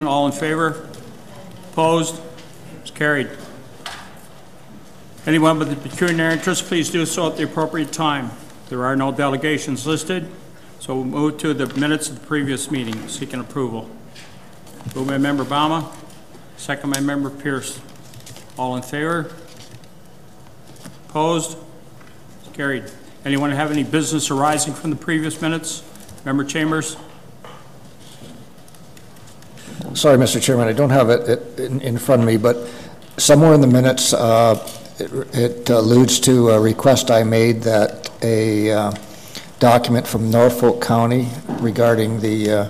All in favor? Opposed? It's carried. Anyone with a pecuniary interest, please do so at the appropriate time. There are no delegations listed, so we'll move to the minutes of the previous meeting, seeking approval. Moved by Member Bama, second by Member Pierce. All in favor? Opposed? It's carried. Anyone have any business arising from the previous minutes? Member Chambers? Sorry, Mr. Chairman, I don't have it in front of me, but somewhere in the minutes, it alludes to a request I made that a document from Norfolk County regarding the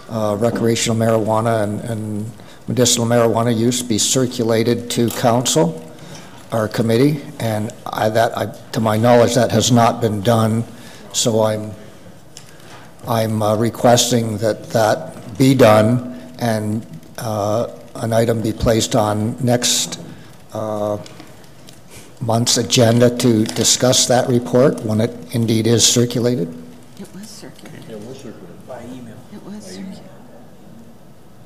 recreational marijuana and medicinal marijuana use be circulated to council, our committee, and to my knowledge, that has not been done. So I'm requesting that be done and an item be placed on next month's agenda to discuss that report when it indeed is circulated. It was circulated. It was circulated by email. It was circulated.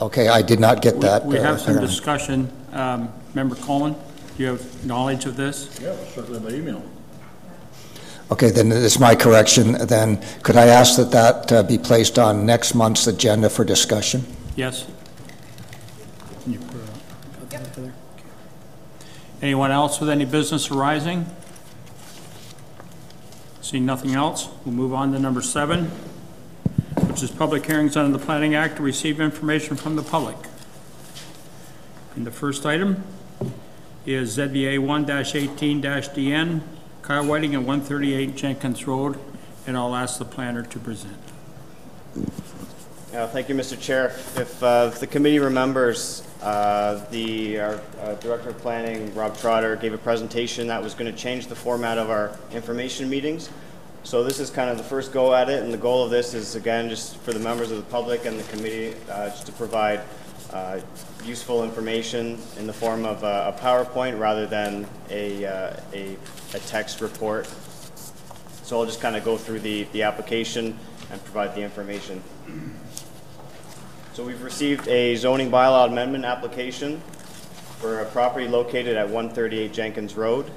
Okay, I did not get that. We have some discussion. Member Coleman, do you have knowledge of this? Yeah, it was circulated by email. Okay, then it's my correction. Then could I ask that be placed on next month's agenda for discussion? Yes. Can you put it up? Okay. Anyone else with any business arising? Seeing nothing else, we'll move on to number 7, which is public hearings under the Planning Act to receive information from the public. And the first item is ZBA 1-18-DN, Kyle Whiting at 138 Jenkins Road, and I'll ask the planner to present. Thank you, Mr. Chair. If the committee remembers, our Director of Planning, Rob Trotter, gave a presentation that was going to change the format of our information meetings. So this is kind of the first go at it, and the goal of this is, again, just for the members of the public and the committee, just to provide useful information in the form of a PowerPoint rather than a text report. So I'll just kind of go through the application and provide the information. So we've received a zoning bylaw amendment application for a property located at 138 Jenkins Road.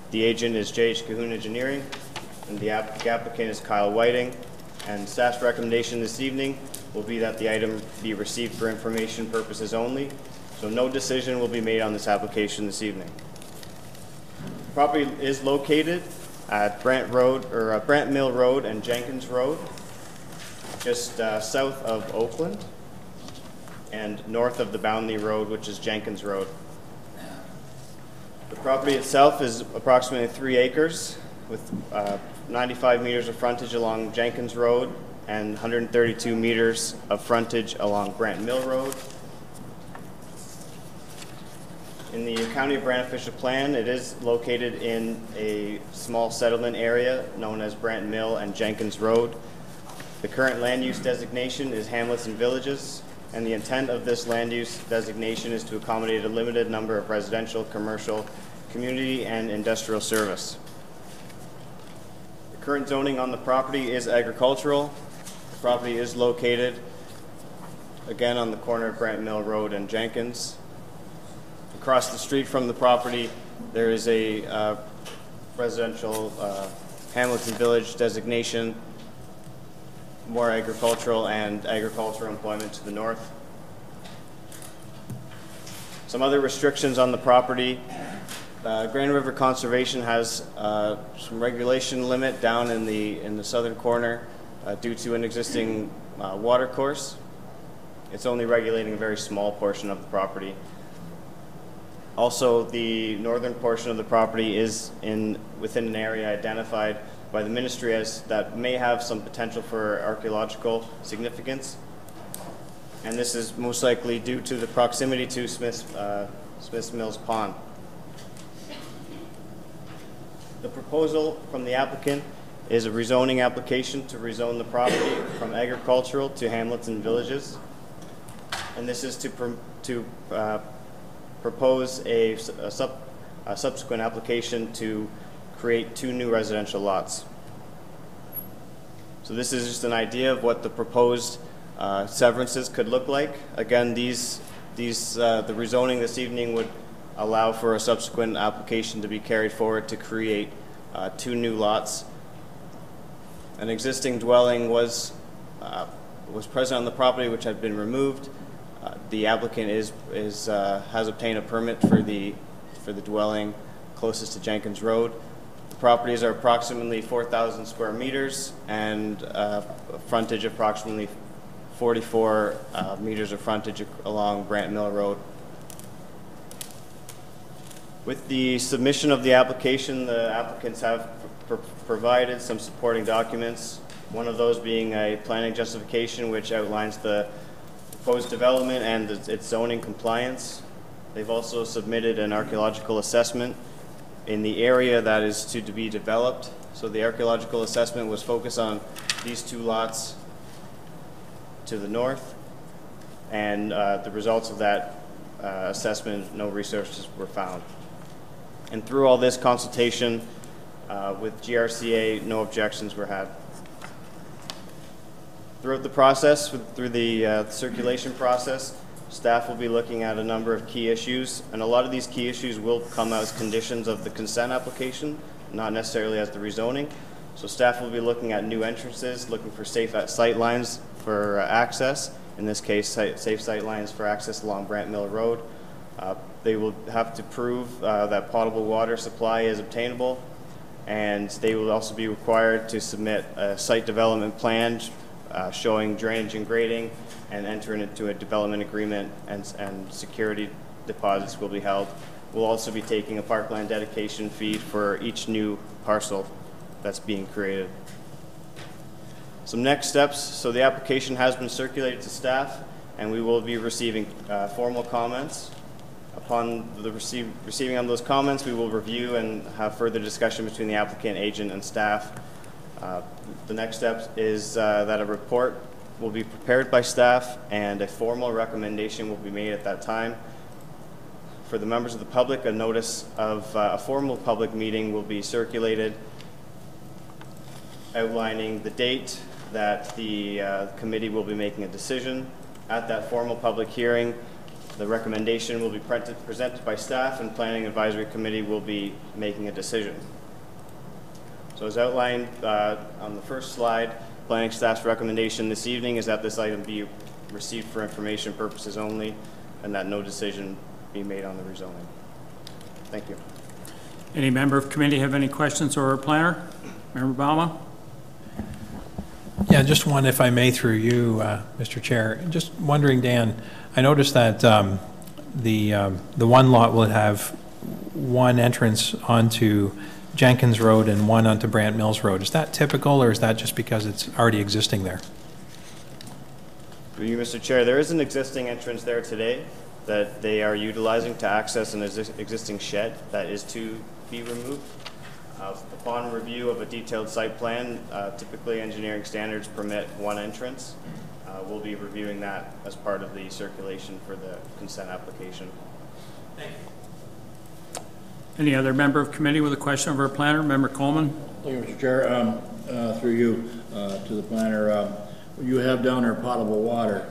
The agent is J.H. Cahoon Engineering, and the applicant is Kyle Whiting. And staff's recommendation this evening will be that the item be received for information purposes only. So no decision will be made on this application this evening. The property is located at Brant Mill Road and Jenkins Road, just south of Oakland and north of the Boundley Road, which is Jenkins Road. The property itself is approximately 3 acres with 95 meters of frontage along Jenkins Road and 132 meters of frontage along Brant Mill Road. In the County of Brant official plan, it is located in a small settlement area known as Brant Mill and Jenkins Road. The current land use designation is hamlets and villages, and the intent of this land use designation is to accommodate a limited number of residential, commercial, community, and industrial service. The current zoning on the property is agricultural. The property is located, again, on the corner of Brant Mill Road and Jenkins. Across the street from the property, there is a residential hamlets and village designation, more agricultural and agricultural employment to the north. Some other restrictions on the property. Grand River Conservation has some regulation limit down in the southern corner due to an existing water course. It's only regulating a very small portion of the property. Also, the northern portion of the property is within an area identified by the ministry as that may have some potential for archaeological significance. And this is most likely due to the proximity to Smith's Mills Pond. The proposal from the applicant is a rezoning application to rezone the property from agricultural to hamlets and villages. And this is to propose a subsequent application to create 2 new residential lots. So this is just an idea of what the proposed severances could look like. Again, the rezoning this evening would allow for a subsequent application to be carried forward to create 2 new lots. An existing dwelling was present on the property, which had been removed. The applicant has obtained a permit for the dwelling closest to Jenkins Road. The properties are approximately 4,000 square meters and frontage approximately 44 meters of frontage along Brant Mill Road. With the submission of the application, the applicants have provided some supporting documents, one of those being a planning justification which outlines the proposed development and its zoning compliance. They've also submitted an archaeological assessment in the area that is to be developed. So the archaeological assessment was focused on these 2 lots to the north, and the results of that assessment, no resources were found. And through all this consultation with GRCA, no objections were had. Throughout the process, through the circulation process, staff will be looking at a number of key issues, and a lot of these key issues will come as conditions of the consent application, not necessarily as the rezoning. So staff will be looking at new entrances, looking for safe sight lines for access, in this case safe sight lines for access along Brant Mill Road. They will have to prove that potable water supply is obtainable, and they will also be required to submit a site development plan showing drainage and grading, and enter into a development agreement, and security deposits will be held. We'll also be taking a parkland dedication fee for each new parcel that's being created. Some next steps. So the application has been circulated to staff, and we will be receiving formal comments. Upon the receiving of those comments, we will review and have further discussion between the applicant, agent, and staff. The next step is that a report will be prepared by staff, and a formal recommendation will be made at that time. For the members of the public, a notice of a formal public meeting will be circulated outlining the date that the committee will be making a decision. At that formal public hearing, the recommendation will be presented by staff, and Planning Advisory Committee will be making a decision. So as outlined on the first slide, planning staff's recommendation this evening is that this item be received for information purposes only, and that no decision be made on the rezoning. Thank you. Any member of committee have any questions or a planner? Member Bama? Yeah, just one, if I may, through you, Mr. Chair. Just wondering, Dan, I noticed that the one lot will have one entrance onto Jenkins Road and one onto Brant Mills Road. Is that typical, or is that just because it's already existing there? Through you, Mr. Chair, there is an existing entrance there today that they are utilizing to access an existing shed that is to be removed. Upon review of a detailed site plan, typically engineering standards permit one entrance. We'll be reviewing that as part of the circulation for the consent application. Thank you. Any other member of committee with a question of our planner? Member Coleman? Thank you, Mr. Chair. Through you to the planner, you have down there potable water.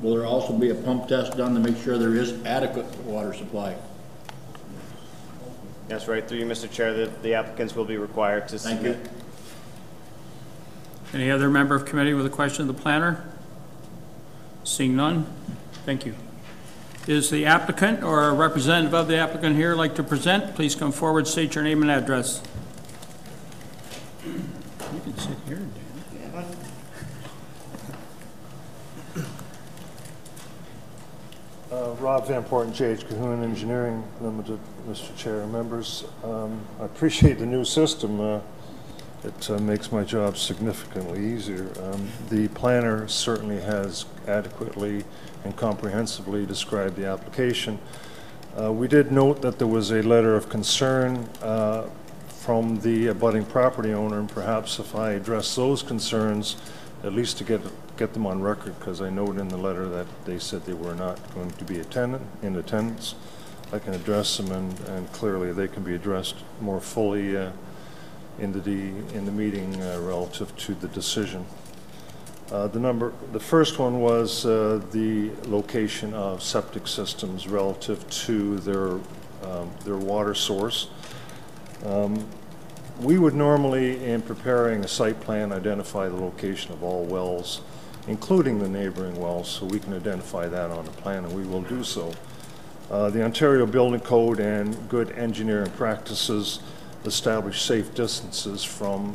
Will there also be a pump test done to make sure there is adequate water supply? Yes, right. Through you, Mr. Chair, the applicants will be required to submit. Thank you. Any other member of committee with a question of the planner? Seeing none, thank you. Is the applicant or a representative of the applicant here like to present? Please come forward, state your name and address. You can sit here, Dan. Rob Van Porten, J.H. Cahoon Engineering Limited, Mr. Chair and members. I appreciate the new system. It makes my job significantly easier. The planner certainly has adequately and comprehensively described the application. We did note that there was a letter of concern from the abutting property owner, and perhaps if I address those concerns, at least to get them on record, because I noted in the letter that they said they were not going to be in attendance. I can address them, and clearly they can be addressed more fully in the meeting relative to the decision. The first one was the location of septic systems relative to their water source. We would normally, in preparing a site plan, identify the location of all wells, including the neighboring wells, so we can identify that on the plan, and we will do so. The Ontario Building Code and good engineering practices establish safe distances from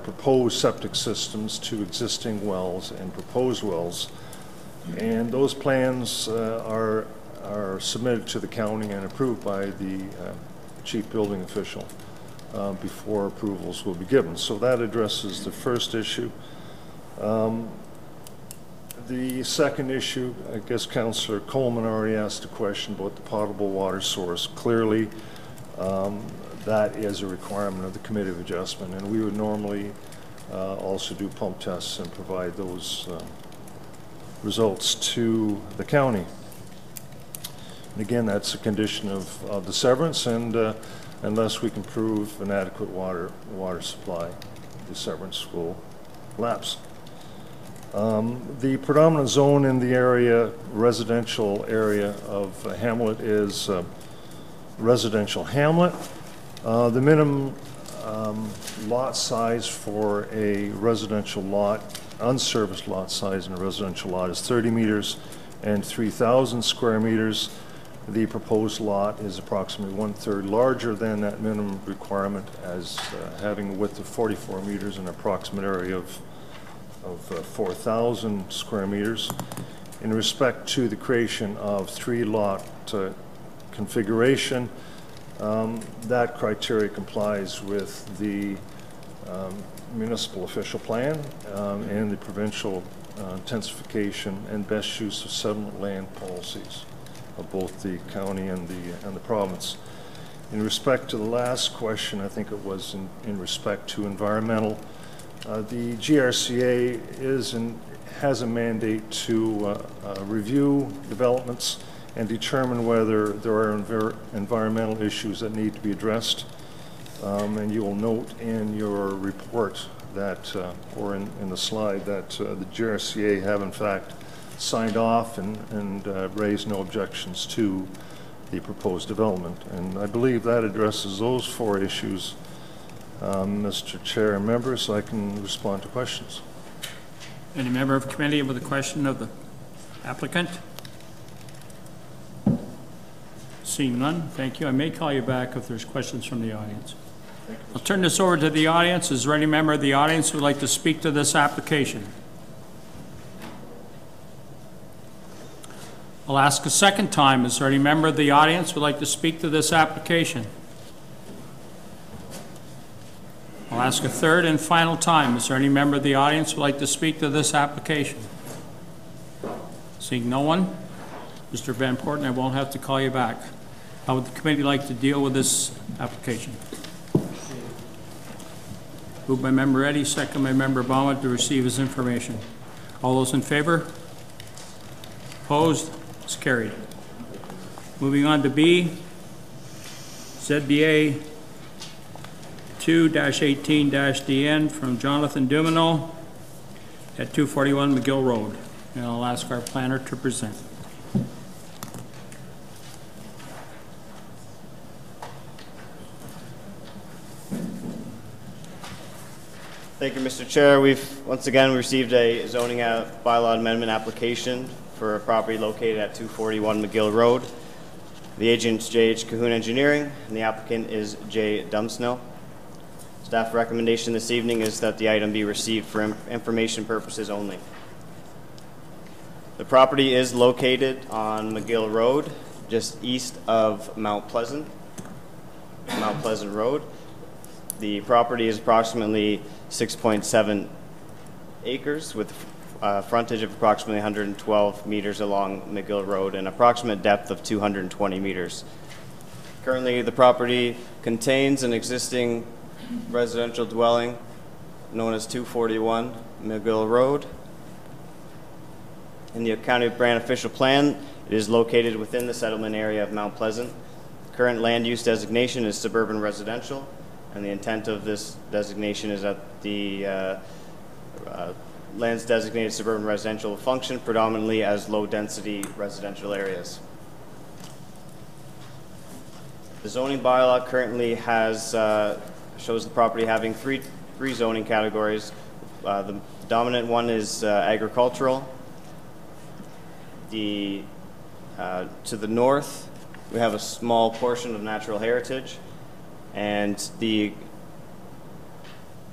proposed septic systems to existing wells and proposed wells. And those plans are submitted to the county and approved by the chief building official before approvals will be given. So that addresses the first issue. The second issue, I guess Councillor Coleman already asked a question about the potable water source. Clearly, that is a requirement of the Committee of Adjustment, and we would normally also do pump tests and provide those results to the county. And again, that's a condition of the severance, and unless we can prove an adequate water supply, the severance will lapse. The predominant zone in the residential area of Hamlet is residential hamlet. The minimum lot size for a residential lot, unserviced lot size in a residential lot, is 30 meters and 3,000 square meters. The proposed lot is approximately 1/3 larger than that minimum requirement, as having a width of 44 meters and an approximate area of 4,000 square meters. In respect to the creation of 3-lot configuration, that criteria complies with the municipal official plan and the provincial intensification and best use of settlement land policies of both the county and the province. In respect to the last question, I think it was in respect to environmental, the GRCA has a mandate to review developments and determine whether there are environmental issues that need to be addressed. And you will note in your report that, or in the slide, that the GRCA have in fact signed off and raised no objections to the proposed development. And I believe that addresses those 4 issues, Mr. Chair and members, so I can respond to questions. Any member of committee with a question of the applicant? Seeing none, thank you. I may call you back if there's questions from the audience. I'll turn this over to the audience. Is there any member of the audience who would like to speak to this application? I'll ask a second time. Is there any member of the audience who would like to speak to this application? I'll ask a third and final time. Is there any member of the audience who would like to speak to this application? Seeing no one, Mr. Van Porten, I won't have to call you back. How would the committee like to deal with this application? Moved by Member Eddy, second by Member Baumann to receive his information. All those in favor? Opposed? It's carried. Moving on to B, ZBA 2-18-DN from Jonathan Dumino at 241 McGill Road. And I'll ask our planner to present. Thank you, Mr. Chair. We've once again received a zoning bylaw amendment application for a property located at 241 McGill Road. The agent's J.H. Cahoon Engineering, and the applicant is J. Dumsnell. Staff recommendation this evening is that the item be received for information purposes only. The property is located on McGill Road, just east of Mount Pleasant Road. The property is approximately 6.7 acres with frontage of approximately 112 meters along McGill Road and approximate depth of 220 meters. Currently, the property contains an existing residential dwelling known as 241 McGill Road. In the County Brand official plan, it is located within the settlement area of Mount Pleasant. The current land use designation is suburban residential, And the intent of this designation is that the lands designated suburban residential will function predominantly as low-density residential areas. The zoning bylaw currently has shows the property having three zoning categories. The dominant one is agricultural. To the north, we have a small portion of natural heritage, and the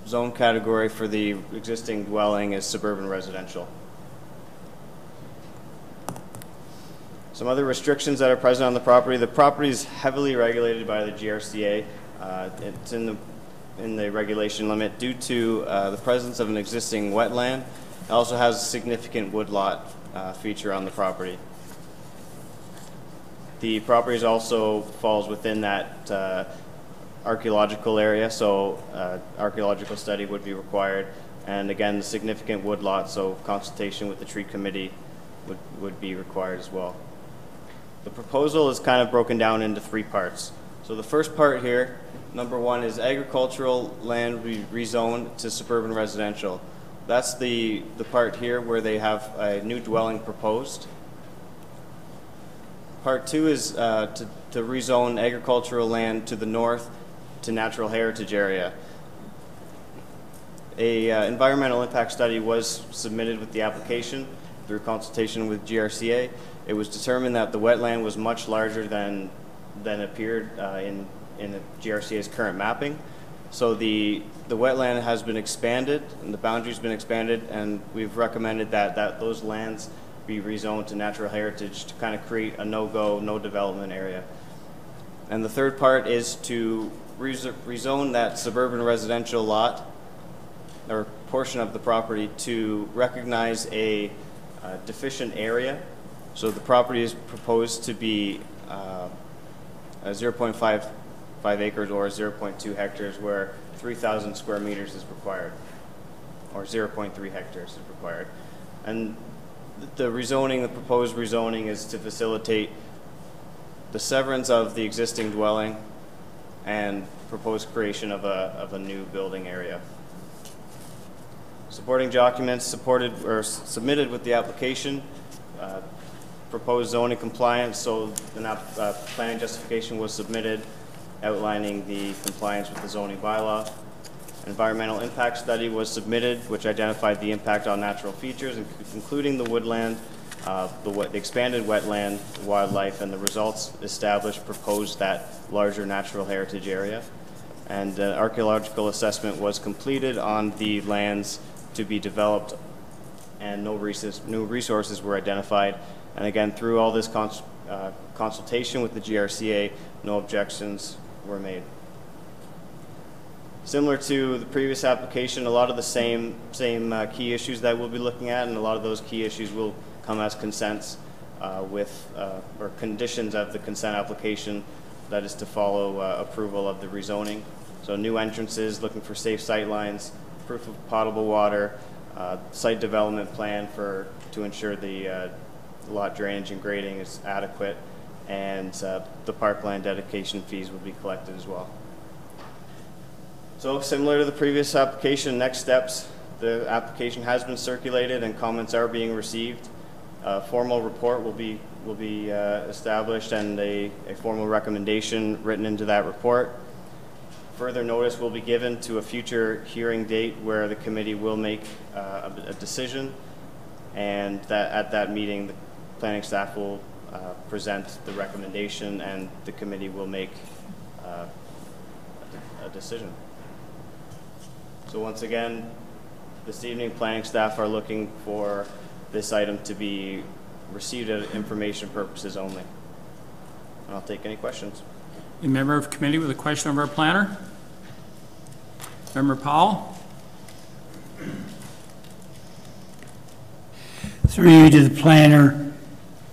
zone category for the existing dwelling is suburban residential. Some other restrictions that are present on the property. The property is heavily regulated by the GRCA. It's in the regulation limit due to the presence of an existing wetland. It also has a significant woodlot feature on the property. The property also falls within that archaeological area, so archaeological study would be required. And again, the significant woodlot, so consultation with the tree committee would be required as well. The proposal is kind of broken down into three parts. So the first part here, number one, is agricultural land be rezoned to suburban residential. That's the part here where they have a new dwelling proposed. Part two is to rezone agricultural land to the north to natural heritage area. A environmental impact study was submitted with the application through consultation with GRCA. It was determined that the wetland was much larger than appeared in the GRCA's current mapping. So the wetland has been expanded and the boundary's been expanded, and we've recommended that those lands be rezoned to natural heritage to kind of create a no-go, no development area. And the third part is to rezone that suburban residential lot or portion of the property to recognize a deficient area. So the property is proposed to be 0.55 acres or 0.2 hectares, where 3,000 square meters is required, or 0.3 hectares is required. And the rezoning, the proposed rezoning, is to facilitate the severance of the existing dwelling and proposed creation of a new building area. Supporting documents submitted with the application, proposed zoning compliance, so the planning justification was submitted outlining the compliance with the zoning bylaw. Environmental impact study was submitted, which identified the impact on natural features, including the woodland, the expanded wetland, wildlife, and the results proposed that larger natural heritage area. And an archaeological assessment was completed on the lands to be developed, and no resources were identified. And again, through all this consultation with the GRCA, no objections were made. Similar to the previous application, a lot of the same key issues that we'll be looking at, and a lot of those key issues will come as consents or conditions of the consent application, that is to follow approval of the rezoning. So new entrances, looking for safe sight lines, proof of potable water, site development plan to ensure the lot drainage and grading is adequate, and the parkland dedication fees will be collected as well. So similar to the previous application, next steps, the application has been circulated and comments are being received. A formal report will be established, and a formal recommendation written into that report. Further notice will be given to a future hearing date where the committee will make a decision, and at that meeting the planning staff will present the recommendation and the committee will make a decision. So once again, this evening planning staff are looking for this item to be received at information purposes only. And I'll take any questions. A member of committee with a question of our planner? Member Powell? Through you to the planner,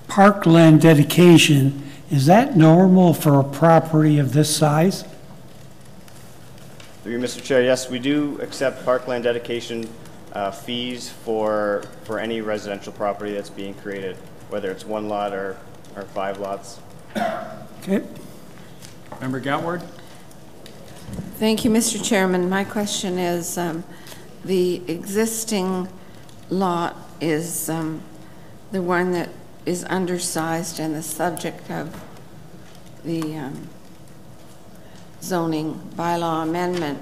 parkland dedication, is that normal for a property of this size? Through you, Mr. Chair, yes, we do accept parkland dedication fees for any residential property that's being created, whether it's one lot or 5 lots. Okay. Member Gatward? Thank you, Mr. Chairman. My question is, the existing lot is the one that is undersized and the subject of the zoning bylaw amendment.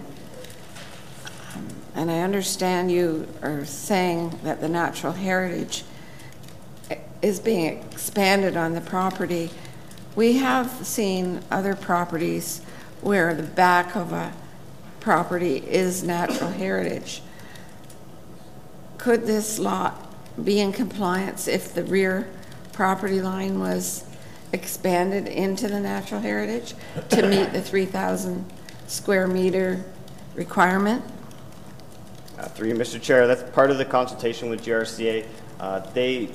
And I understand you are saying that the natural heritage is being expanded on the property. We have seen other properties where the back of a property is natural heritage. Could this lot be in compliance if the rear property line was expanded into the natural heritage to meet the 3,000 square meter requirement? Through you, Mr. Chair, that's part of the consultation with GRCA. They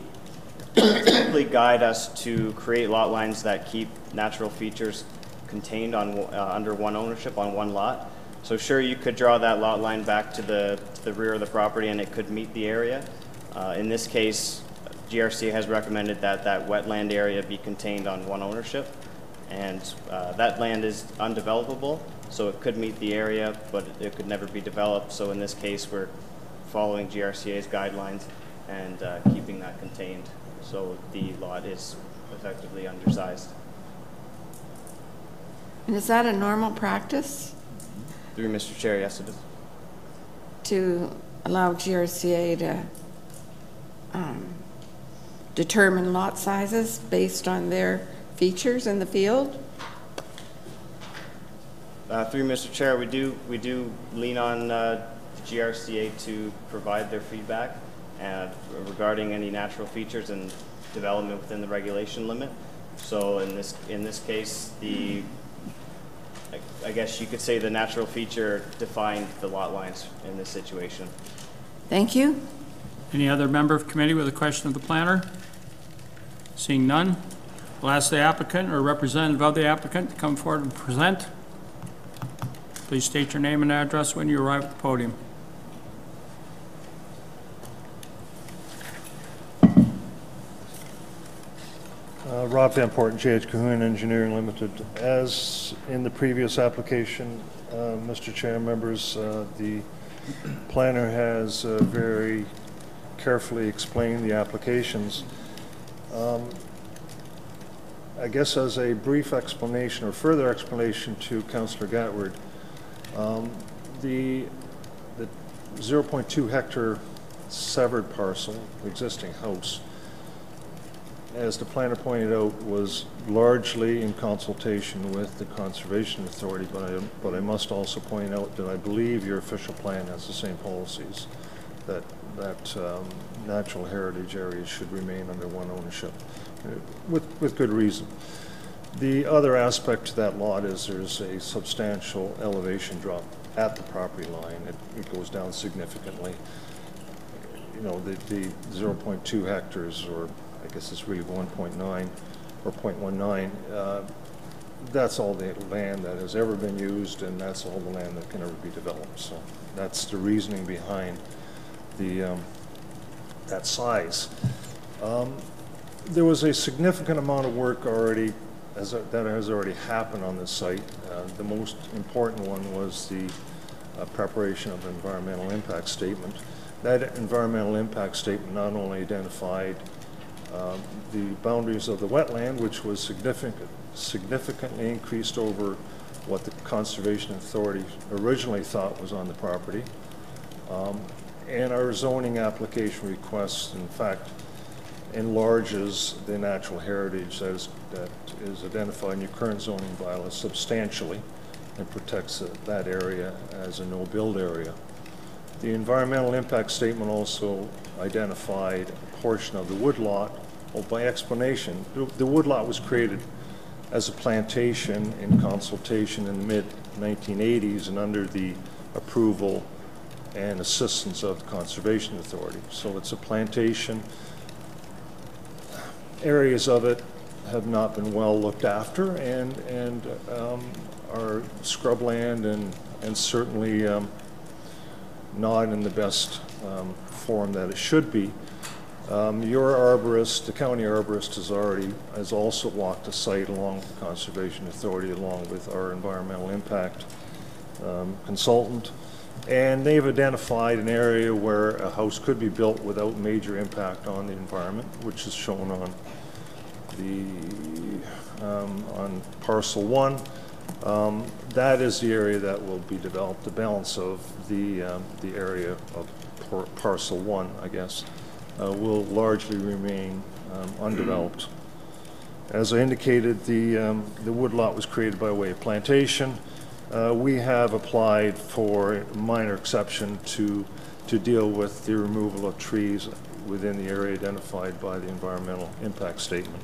typically guide us to create lot lines that keep natural features contained on under one ownership on one lot. So sure, you could draw that lot line back to the rear of the property and it could meet the area. In this case, GRCA has recommended that that wetland area be contained on one ownership, and that land is undevelopable, so it could meet the area, but it could never be developed. So in this case, we're following GRCA's guidelines and keeping that contained, so the lot is effectively undersized. And is that a normal practice Through Mr. Chair, yes it is. to allow GRCA to determine lot sizes based on their features in the field? Through Mr. Chair, we do lean on GRCA to provide their feedback regarding any natural features and development within the regulation limit. So in this case, I guess you could say the natural feature defined the lot lines in this situation. Thank you. Any other member of committee with a question of the planner? Seeing none, I'll ask the applicant or representative of the applicant to come forward and present. Please state your name and address when you arrive at the podium. Rob Van Porten, J.H. Cahoon Engineering Limited. As in the previous application, Mr. Chair, members, the planner has very carefully explained the applications. I guess as a brief explanation or further explanation to Councillor Gatward, the 0.2 hectare severed parcel, existing house, as the planner pointed out, was largely in consultation with the Conservation Authority, but I must also point out that I believe your official plan has the same policies, that natural heritage areas should remain under one ownership, with good reason. The other aspect to that lot is there's a substantial elevation drop at the property line. It goes down significantly. You know, the 0.2 hectares, or I guess it's really 1.9 or 0.19, that's all the land that has ever been used, and that's all the land that can ever be developed. So that's the reasoning behind the that size. There was a significant amount of work already that has already happened on this site. The most important one was the preparation of an environmental impact statement. That environmental impact statement not only identified the boundaries of the wetland, which was significantly increased over what the Conservation Authority originally thought was on the property. And our zoning application request, in fact, enlarges the natural heritage that is identified in your current zoning bylaw substantially and protects that area as a no-build area. The environmental impact statement also identified a portion of the woodlot. Well, by explanation, the woodlot was created as a plantation in consultation in the mid-1980s and under the approval and assistance of the Conservation Authority. So it's a plantation. Areas of it have not been well looked after and are scrubland and certainly not in the best form that it should be. Your arborist, the county arborist, has also walked the site along with the Conservation Authority, along with our environmental impact consultant, and they've identified an area where a house could be built without major impact on the environment, which is shown on on parcel 1. That is the area that will be developed. The balance of the area of parcel 1, I guess, will largely remain undeveloped. As I indicated, the woodlot was created by way of plantation. We have applied for a minor exception to deal with the removal of trees within the area identified by the environmental impact statement.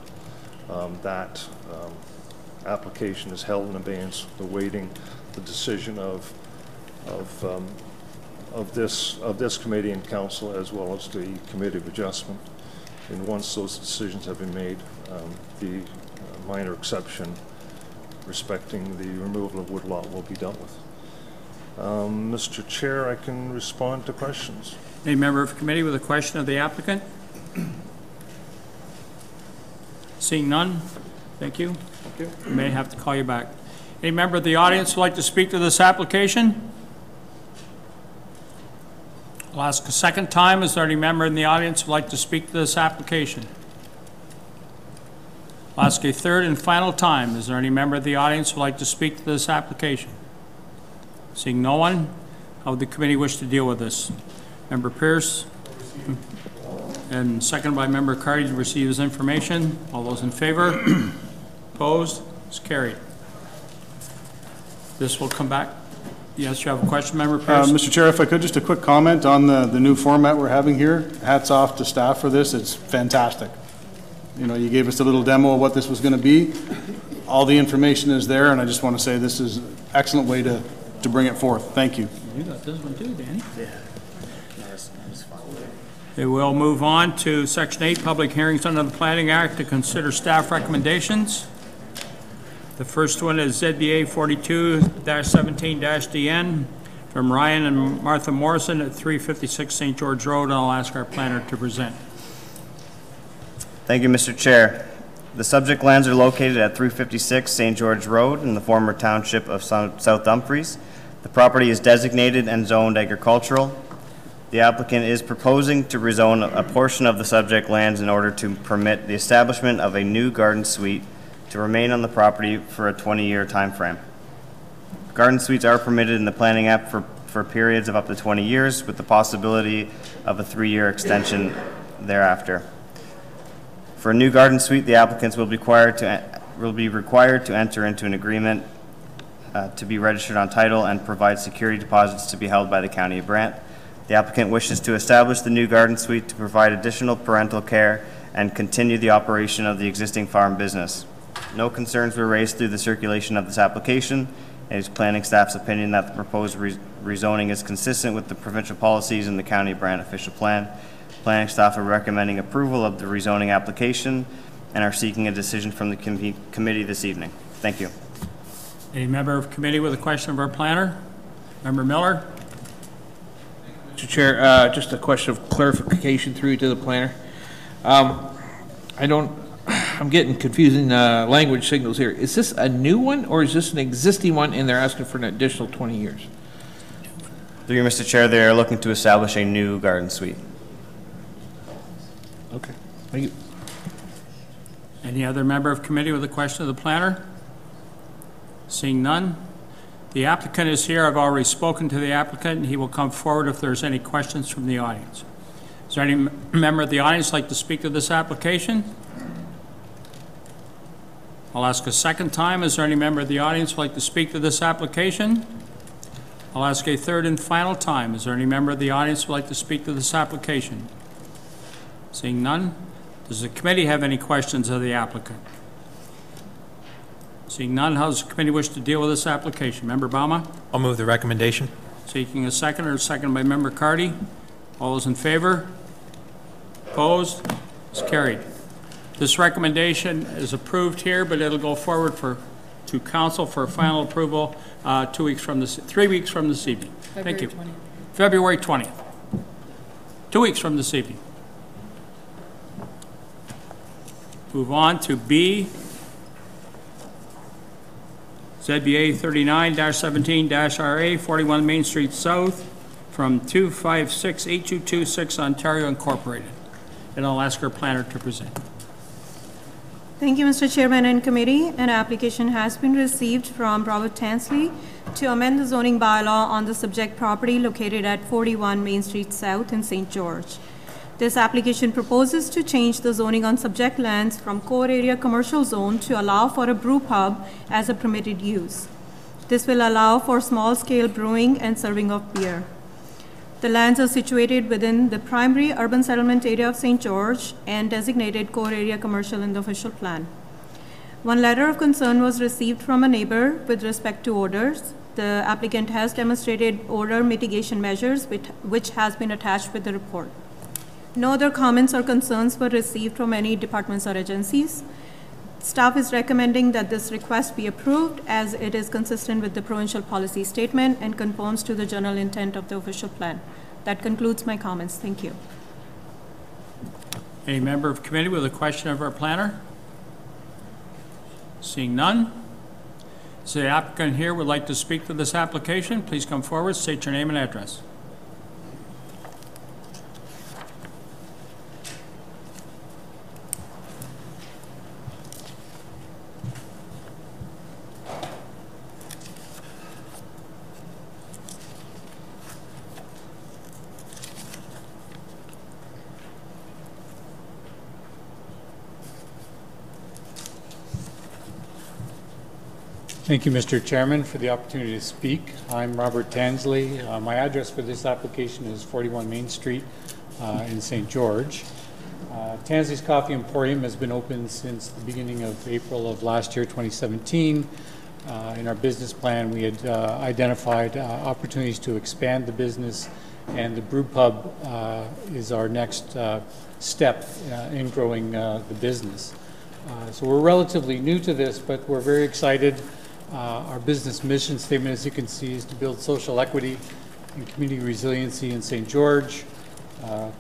That application is held in abeyance, awaiting the decision of this committee and council, as well as the committee of adjustment. And once those decisions have been made, the minor exception respecting the removal of woodlot will be dealt with. Mr. Chair, I can respond to questions. Any member of the committee with a question of the applicant? Seeing none, thank you. I may have to call you back. Any member of the audience would like to speak to this application? I'll ask a second time. Is there any member in the audience who would like to speak to this application? I'll ask a third and final time. Is there any member of the audience who would like to speak to this application? Seeing no one, how would the committee wish to deal with this? Member Pierce? And second by Member Carty to receive his information. All those in favor? Opposed? It's carried. This will come back. Yes, you have a question, Member Pierce? Mr. Chair, if I could, just a quick comment on the new format we're having here. Hats off to staff for this. It's fantastic. You know, you gave us a little demo of what this was going to be. All the information is there, and I just want to say this is an excellent way to bring it forth. Thank you. You got this one too, Danny. Yeah. Okay, we'll move on to Section 8, Public Hearings under the Planning Act to consider staff recommendations. The first one is ZBA 42-17-DN from Ryan and Martha Morrison at 356 St. George Road, and I'll ask our planner to present. Thank you, Mr. Chair. The subject lands are located at 356 St. George Road in the former township of South Dumfries. The property is designated and zoned agricultural. The applicant is proposing to rezone a portion of the subject lands in order to permit the establishment of a new garden suite to remain on the property for a 20-year time frame. Garden suites are permitted in the Planning Act for periods of up to 20 years with the possibility of a 3-year extension thereafter. For a new garden suite, the applicants will be required to enter into an agreement to be registered on title and provide security deposits to be held by the County of Brant. The applicant wishes to establish the new garden suite to provide additional parental care and continue the operation of the existing farm business. No concerns were raised through the circulation of this application. It is planning staff's opinion that the proposed rezoning is consistent with the provincial policies in the County of Brant official plan. Planning staff are recommending approval of the rezoning application and are seeking a decision from the committee this evening. Thank you. Any member of committee with a question of our planner? Member Miller? Mr. Chair, just a question of clarification through to the planner. I'm getting confusing language signals here. Is this a new one or is this an existing one and they're asking for an additional 20 years? Through you, Mr. Chair, they are looking to establish a new garden suite. Okay, thank you. Any other member of committee with a question of the planner? Seeing none. The applicant is here. I've already spoken to the applicant, and he will come forward if there's any questions from the audience. Is there any member of the audience like to speak to this application? I'll ask a second time. Is there any member of the audience like to speak to this application? I'll ask a third and final time. Is there any member of the audience who would like to speak to this application? Seeing none. Does the committee have any questions of the applicant? Seeing none, how does the committee wish to deal with this application? Member Bama? I'll move the recommendation. Seeking a second, or a second by Member Carty. All those in favor? Opposed? It's carried. This recommendation is approved here, but it'll go forward to council for final approval 3 weeks from this evening. Thank you. February 20th. 2 weeks from this evening. Move on to B. ZBA 39-17-RA, 41 Main Street South, from 2568226 Ontario Incorporated. And I'll ask our planner to present. Thank you, Mr. Chairman and committee. An application has been received from Robert Tansley to amend the zoning bylaw on the subject property located at 41 Main Street South in St. George. This application proposes to change the zoning on subject lands from core area commercial zone to allow for a brew pub as a permitted use. This will allow for small-scale brewing and serving of beer. The lands are situated within the primary urban settlement area of St. George and designated core area commercial in the official plan. One letter of concern was received from a neighbor with respect to odors. The applicant has demonstrated odor mitigation measures, which has been attached with the report. No other comments or concerns were received from any departments or agencies. Staff is recommending that this request be approved as it is consistent with the provincial policy statement and conforms to the general intent of the official plan. That concludes my comments. Thank you. Any member of committee with a question of our planner? Seeing none. So the applicant here would like to speak to this application. Please come forward, state your name and address. Thank you, Mr. Chairman, for the opportunity to speak. I'm Robert Tansley. My address for this application is 41 Main Street in St. George. Tansley's Coffee Emporium has been open since the beginning of April of last year, 2017. In our business plan, we had identified opportunities to expand the business, and the brew pub is our next step in growing the business. So we're relatively new to this, but we're very excited. Our business mission statement, as you can see, is to build social equity and community resiliency in St. George.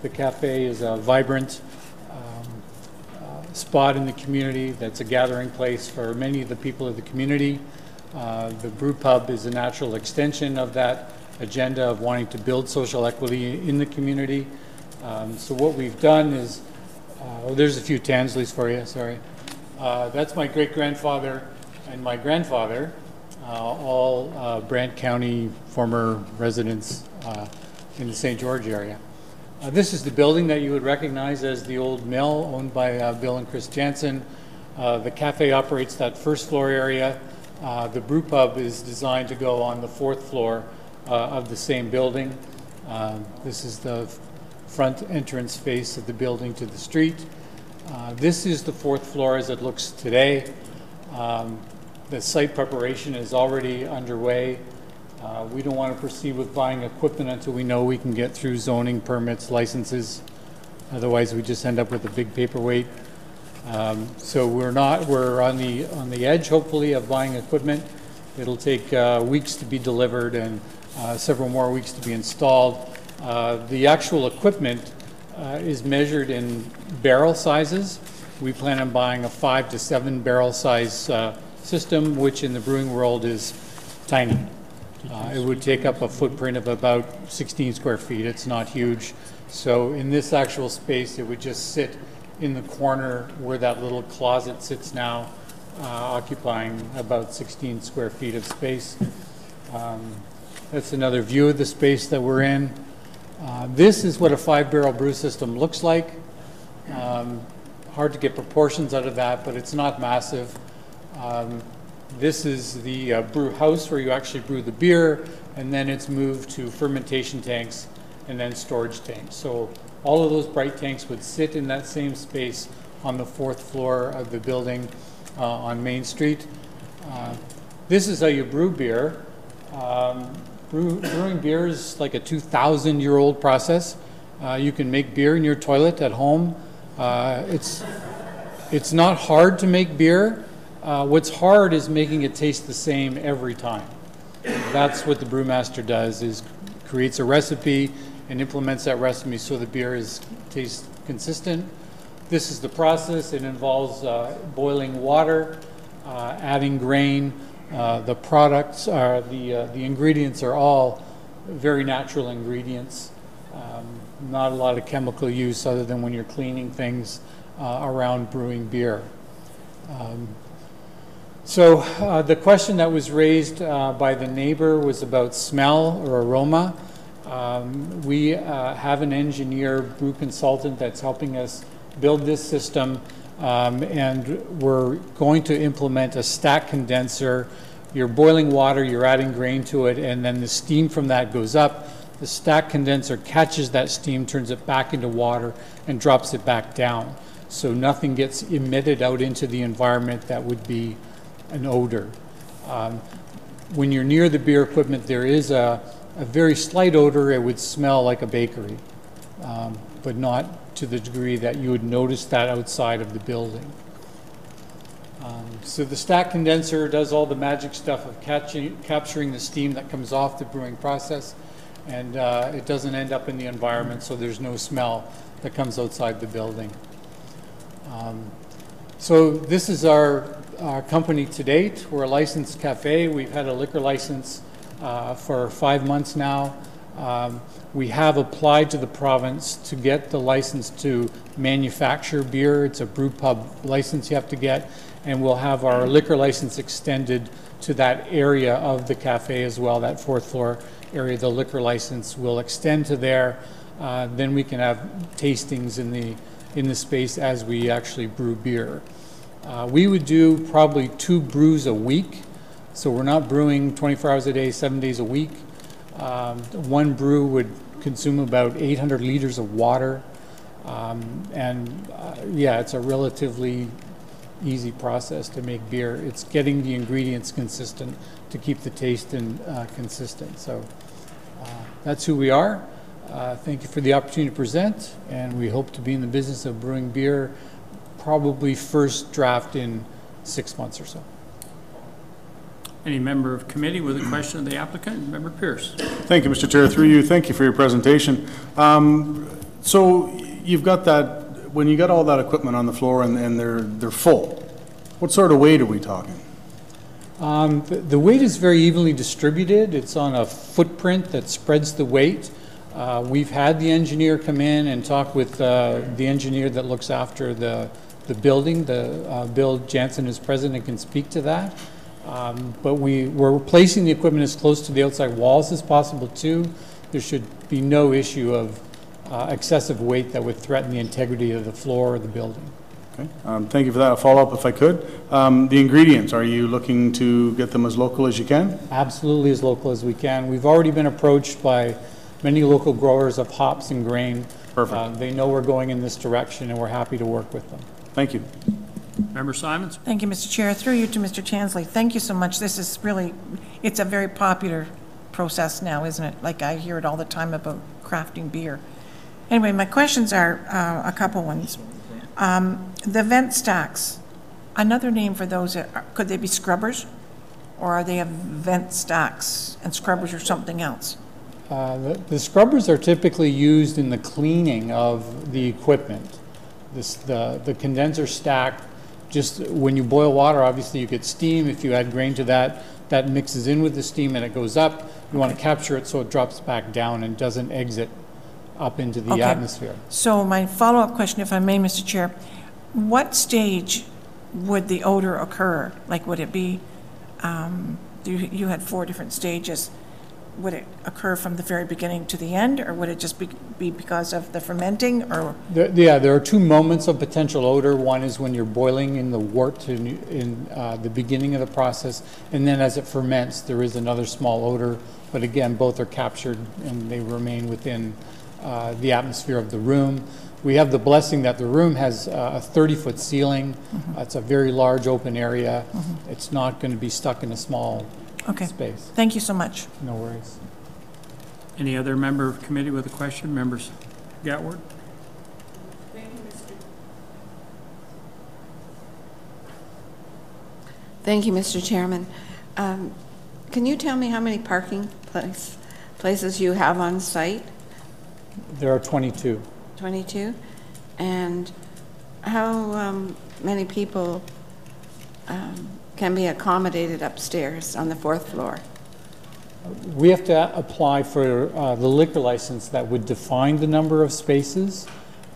The cafe is a vibrant spot in the community that's a gathering place for many of the people of the community. The brew pub is a natural extension of that agenda of wanting to build social equity in the community. So what we've done is, there's a few Tansleys for you, sorry. That's my great-grandfather and my grandfather, all Brant County former residents in the St. George area. This is the building that you would recognize as the old mill owned by Bill and Chris Jansen. The cafe operates that first floor area. The brew pub is designed to go on the fourth floor of the same building. This is the front entrance face of the building to the street. This is the fourth floor as it looks today. The site preparation is already underway. We don't want to proceed with buying equipment until we know we can get through zoning, permits, licenses. Otherwise, we just end up with a big paperweight. So we're on the edge, hopefully, of buying equipment. It'll take weeks to be delivered and several more weeks to be installed. The actual equipment is measured in barrel sizes. We plan on buying a 5 to 7 barrel size system, which in the brewing world is tiny. It would take up a footprint of about 16 square feet. It's not huge. So in this actual space, it would just sit in the corner where that little closet sits now, occupying about 16 square feet of space. That's another view of the space that we're in. This is what a 5-barrel brew system looks like. Hard to get proportions out of that, but it's not massive. This is the brew house where you actually brew the beer, and then it's moved to fermentation tanks and then storage tanks. So all of those bright tanks would sit in that same space on the fourth floor of the building on Main Street. This is how you brew beer. Brewing beer is like a 2,000-year-old process. You can make beer in your toilet at home. It's not hard to make beer. What's hard is making it taste the same every time. That's what the brewmaster does, is creates a recipe and implements that recipe so the beer tastes consistent. This is the process. It involves boiling water, adding grain, The products are, the ingredients are all very natural ingredients. Not a lot of chemical use other than when you're cleaning things around brewing beer. So the question that was raised by the neighbor was about smell or aroma. We have an engineer, brew consultant, that's helping us build this system, and we're going to implement a stack condenser. You're boiling water, you're adding grain to it, and then the steam from that goes up. The stack condenser catches that steam, turns it back into water, and drops it back down. So nothing gets emitted out into the environment that would be an odor. When you're near the beer equipment, there is a very slight odor. It would smell like a bakery, but not to the degree that you would notice that outside of the building. So the stack condenser does all the magic stuff of capturing the steam that comes off the brewing process, and it doesn't end up in the environment, so there's no smell that comes outside the building. So this is our company to date. We're a licensed cafe. We've had a liquor license for 5 months now. We have applied to the province to get the license to manufacture beer. It's a brew pub license you have to get, and we'll have our liquor license extended to that area of the cafe as well, that 4th floor area. The liquor license will extend to there. Then we can have tastings in the space as we actually brew beer. We would do probably 2 brews a week, so we're not brewing 24 hours a day, 7 days a week. 1 brew would consume about 800 liters of water, yeah, it's a relatively easy process to make beer. It's getting the ingredients consistent to keep the taste consistent. So that's who we are. Thank you for the opportunity to present, and we hope to be in the business of brewing beer, probably first draft in 6 months or so. Any member of committee with a question of the applicant? Member Pierce. Thank you, Mr. Chair. Through you, thank you for your presentation. So you've got that, when you got all that equipment on the floor and they're full, what sort of weight are we talking? The weight is very evenly distributed. It's on a footprint that spreads the weight. We've had the engineer come in and talk with the engineer that looks after the building. Bill Jansen is present and can speak to that. But we're placing the equipment as close to the outside walls as possible too. There should be no issue of excessive weight that would threaten the integrity of the floor or the building. Okay. Thank you for that. A follow-up if I could. The ingredients, are you looking to get them as local as you can? Absolutely as local as we can. We've already been approached by many local growers of hops and grain. Perfect. They know we're going in this direction, and we're happy to work with them. Thank you. Member Simons. Thank you, Mr. Chair. Through you to Mr. Chansley. Thank you so much. This is really, it's a very popular process now, isn't it? Like I hear it all the time about crafting beer. Anyway, my questions are a couple ones. The vent stacks, another name for those, could they be scrubbers? Or are they vent stacks and scrubbers or something else? The scrubbers are typically used in the cleaning of the equipment. The condenser stack, just when you boil water, obviously you get steam. If you add grain to that, that mixes in with the steam and it goes up. You want to capture it so it drops back down and doesn't exit up into the atmosphere. So my follow-up question, if I may, Mr. Chair, what stage would the odor occur? Like, would it be, you had 4 different stages. Would it occur from the very beginning to the end, or would it just be because of the fermenting, or? There are 2 moments of potential odor. One is when you're boiling in the wort in the beginning of the process, and then as it ferments, there is another small odor. But again, both are captured and they remain within the atmosphere of the room. We have the blessing that the room has a 30-foot ceiling. It's a very large open area. It's not going to be stuck in a small space. Thank you so much. No worries. Any other member of committee with a question? Members Gatward? Thank you, Mr. Chairman. Can you tell me how many parking places you have on site? There are 22. 22? And how many people can be accommodated upstairs on the 4th floor? We have to apply for the liquor license that would define the number of spaces.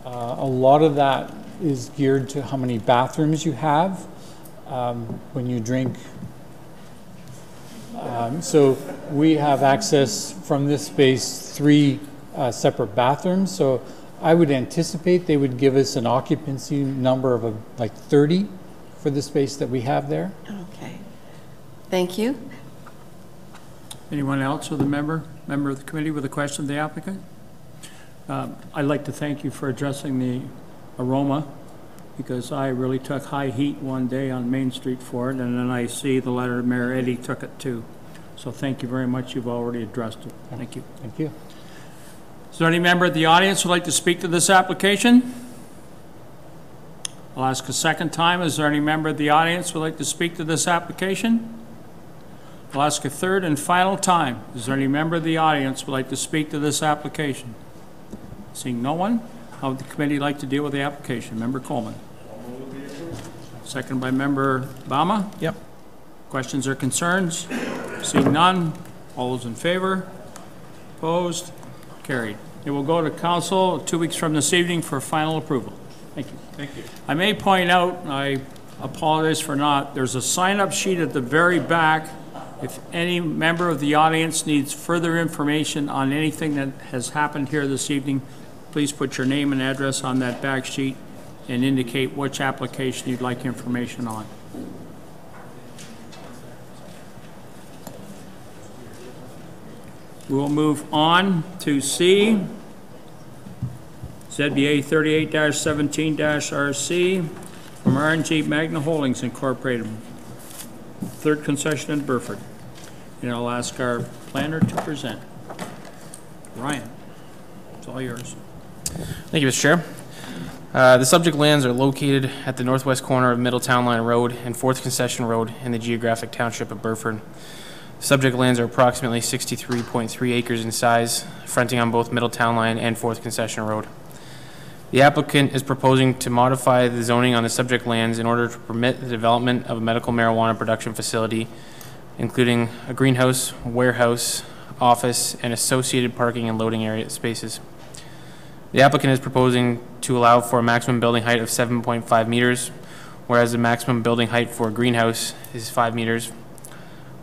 A lot of that is geared to how many bathrooms you have when you drink. So we have access from this space 3 separate bathrooms. So I would anticipate they would give us an occupancy number of like 30 for the space that we have there. Okay. Thank you. Anyone else with a member of the committee with a question of the applicant? I'd like to thank you for addressing the aroma, because I really took high heat one day on Main Street for it, and then I see the letter Mayor Eddy took it too. So thank you very much. You've already addressed it. Thank you. Thank you. Is there any member of the audience who would like to speak to this application? I'll ask a second time. Is there any member of the audience who would like to speak to this application? I'll ask a third and final time. Is there any member of the audience who would like to speak to this application? Seeing no one, how would the committee like to deal with the application? Member Coleman. Second by Member Bama. Yep. Questions or concerns? Seeing none, all those in favor? Opposed? Carried. It will go to council 2 weeks from this evening for final approval. Thank you. Thank you. I may point out, I apologize for not, there's a sign-up sheet at the very back. If any member of the audience needs further information on anything that has happened here this evening, please put your name and address on that back sheet and indicate which application you'd like information on. We'll move on to C, ZBA 38-17-RC from RNG Magna Holdings Incorporated, third concession in Burford. And I'll ask our planner to present. Ryan, it's all yours. Thank you, Mr. Chair. The subject lands are located at the northwest corner of Middletown Line Road and 4th Concession Road in the geographic township of Burford. Subject lands are approximately 63.3 acres in size, fronting on both Middletown Line and 4th Concession Road. The applicant is proposing to modify the zoning on the subject lands in order to permit the development of a medical marijuana production facility, including a greenhouse, warehouse, office, and associated parking and loading area spaces. The applicant is proposing to allow for a maximum building height of 7.5 meters, whereas the maximum building height for a greenhouse is 5 meters.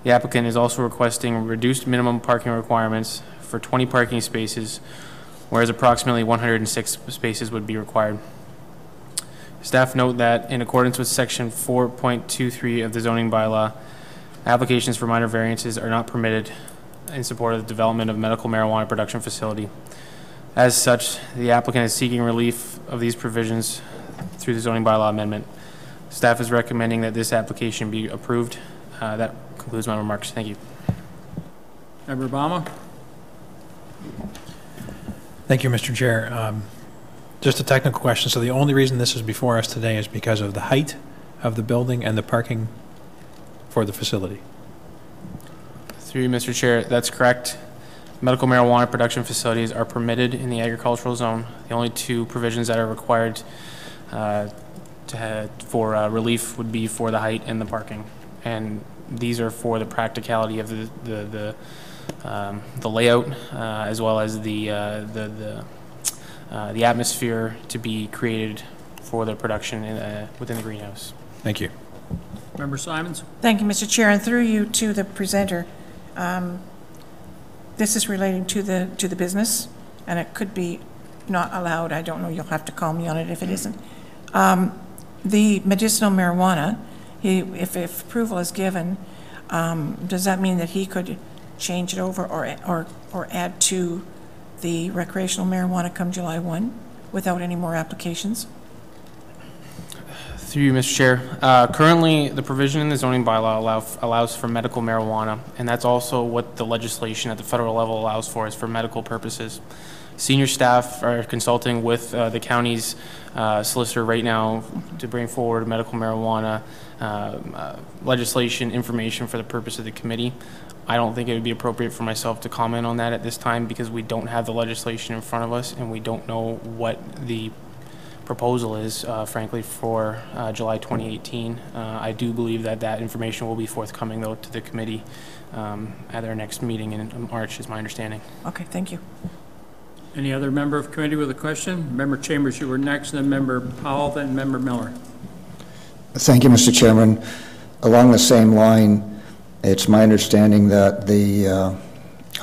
The applicant is also requesting reduced minimum parking requirements for 20 parking spaces, whereas approximately 106 spaces would be required. Staff note that in accordance with section 4.23 of the zoning bylaw, applications for minor variances are not permitted in support of the development of medical marijuana production facility. As such, the applicant is seeking relief of these provisions through the zoning bylaw amendment. Staff is recommending that this application be approved. That concludes my remarks. Thank you. Member Obama. Thank you, Mr. Chair. Just a technical question. So the only reason this is before us today is because of the height of the building and the parking for the facility? Through you, Mr. Chair, that's correct. Medical marijuana production facilities are permitted in the agricultural zone. The only two provisions that are required for relief would be for the height and the parking. And these are for the practicality of the layout, as well as the atmosphere to be created for the production within the greenhouse. Thank you. Member Simons. Thank you, Mr. Chair, and through you to the presenter. This is relating to the business, and it could be not allowed. I don't know. You'll have to call me on it if it isn't. The medicinal marijuana, if approval is given, does that mean that he could change it over or add to the recreational marijuana come July 1 without any more applications? Through you, Mr. Chair. Currently, the provision in the zoning bylaw allows for medical marijuana, and that's also what the legislation at the federal level allows for, is for medical purposes. Senior staff are consulting with the county's solicitor right now to bring forward medical marijuana legislation information for the purpose of the committee. I don't think it would be appropriate for myself to comment on that at this time because we don't have the legislation in front of us and we don't know what the proposal is, frankly, for July 2018. I do believe that that information will be forthcoming, though, to the committee at our next meeting in March, is my understanding. Okay, thank you. Any other member of committee with a question? Member Chambers, you were next, then Member Powell, then Member Miller. Thank you, Mr. Chairman. Along the same line, it's my understanding that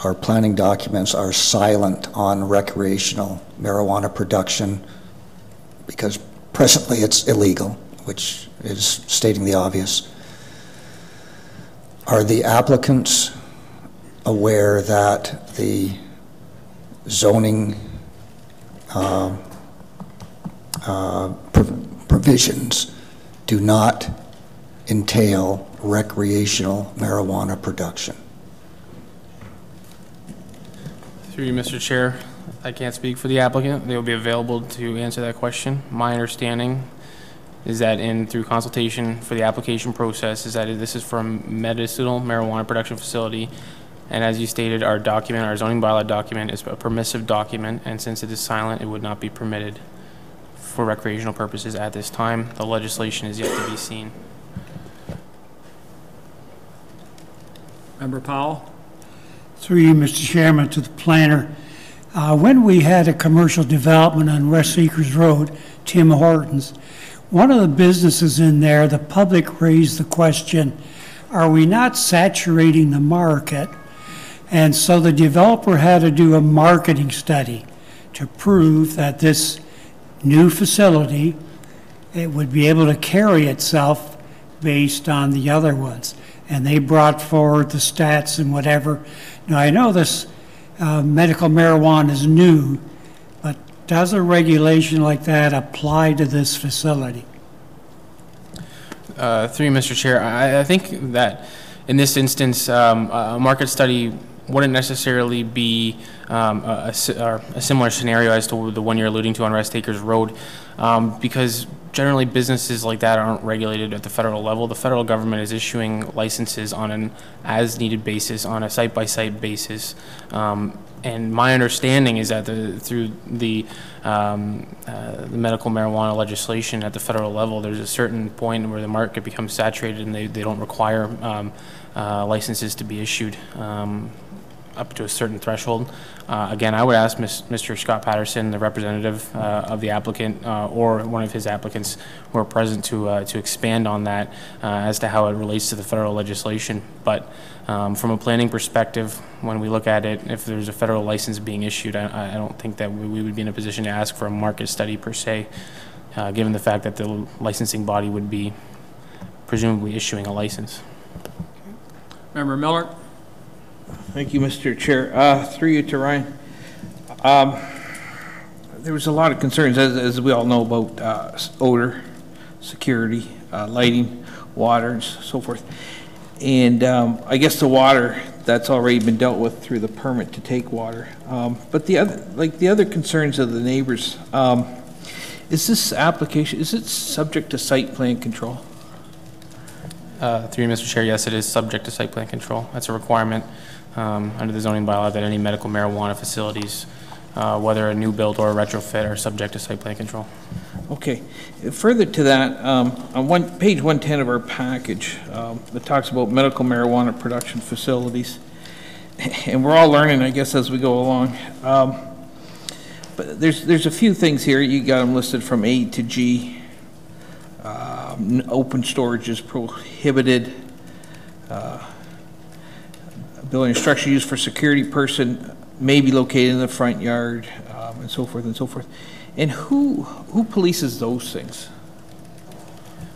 our planning documents are silent on recreational marijuana production because presently it's illegal, which is stating the obvious. Are the applicants aware that the zoning provisions do not entail recreational marijuana production? Through you, Mr. Chair, I can't speak for the applicant. They will be available to answer that question. My understanding is that through consultation for the application process is that this is from medicinal marijuana production facility. And as you stated, our document, our zoning bylaw document, is a permissive document, and since it is silent, it would not be permitted for recreational purposes at this time. The legislation is yet to be seen. Member Powell? Through you, Mr. Chairman, to the planner. When we had a commercial development on West Acres Road, Tim Hortons, one of the businesses in there, the public raised the question, are we not saturating the market? And so the developer had to do a marketing study to prove that this new facility, it would be able to carry itself based on the other ones. And they brought forward the stats and whatever. Now, I know this medical marijuana is new, but does a regulation like that apply to this facility? Through you, Mr. Chair, I think that in this instance, a market study wouldn't necessarily be a similar scenario as to the one you're alluding to on West Acres Road, because generally businesses like that aren't regulated at the federal level. The federal government is issuing licenses on an as-needed basis, on a site-by-site basis. And my understanding is that through the medical marijuana legislation at the federal level, there's a certain point where the market becomes saturated and they don't require licenses to be issued up to a certain threshold. Again, I would ask Mr. Scott Patterson, the representative of the applicant, or one of his applicants who are present to expand on that as to how it relates to the federal legislation. But from a planning perspective, when we look at it, if there's a federal license being issued, I don't think that we would be in a position to ask for a market study per se, given the fact that the licensing body would be presumably issuing a license. Member Miller? Thank you, Mr. Chair. Through you to Ryan. There was a lot of concerns, as we all know, about odor, security, lighting, water, and so forth. And I guess the water, that's already been dealt with through the permit to take water. But the other concerns of the neighbors, is this application, is it subject to site plan control? Through you, Mr. Chair, yes, it is subject to site plan control. That's a requirement under the zoning bylaw that any medical marijuana facilities, whether a new build or a retrofit, are subject to site plan control. Okay. Further to that, on page 110 of our package, it talks about medical marijuana production facilities. And we're all learning, I guess, as we go along. But there's a few things here. You got them listed from A to G. Open storage is prohibited. Building structure used for security person may be located in the front yard, and so forth and so forth. And who polices those things?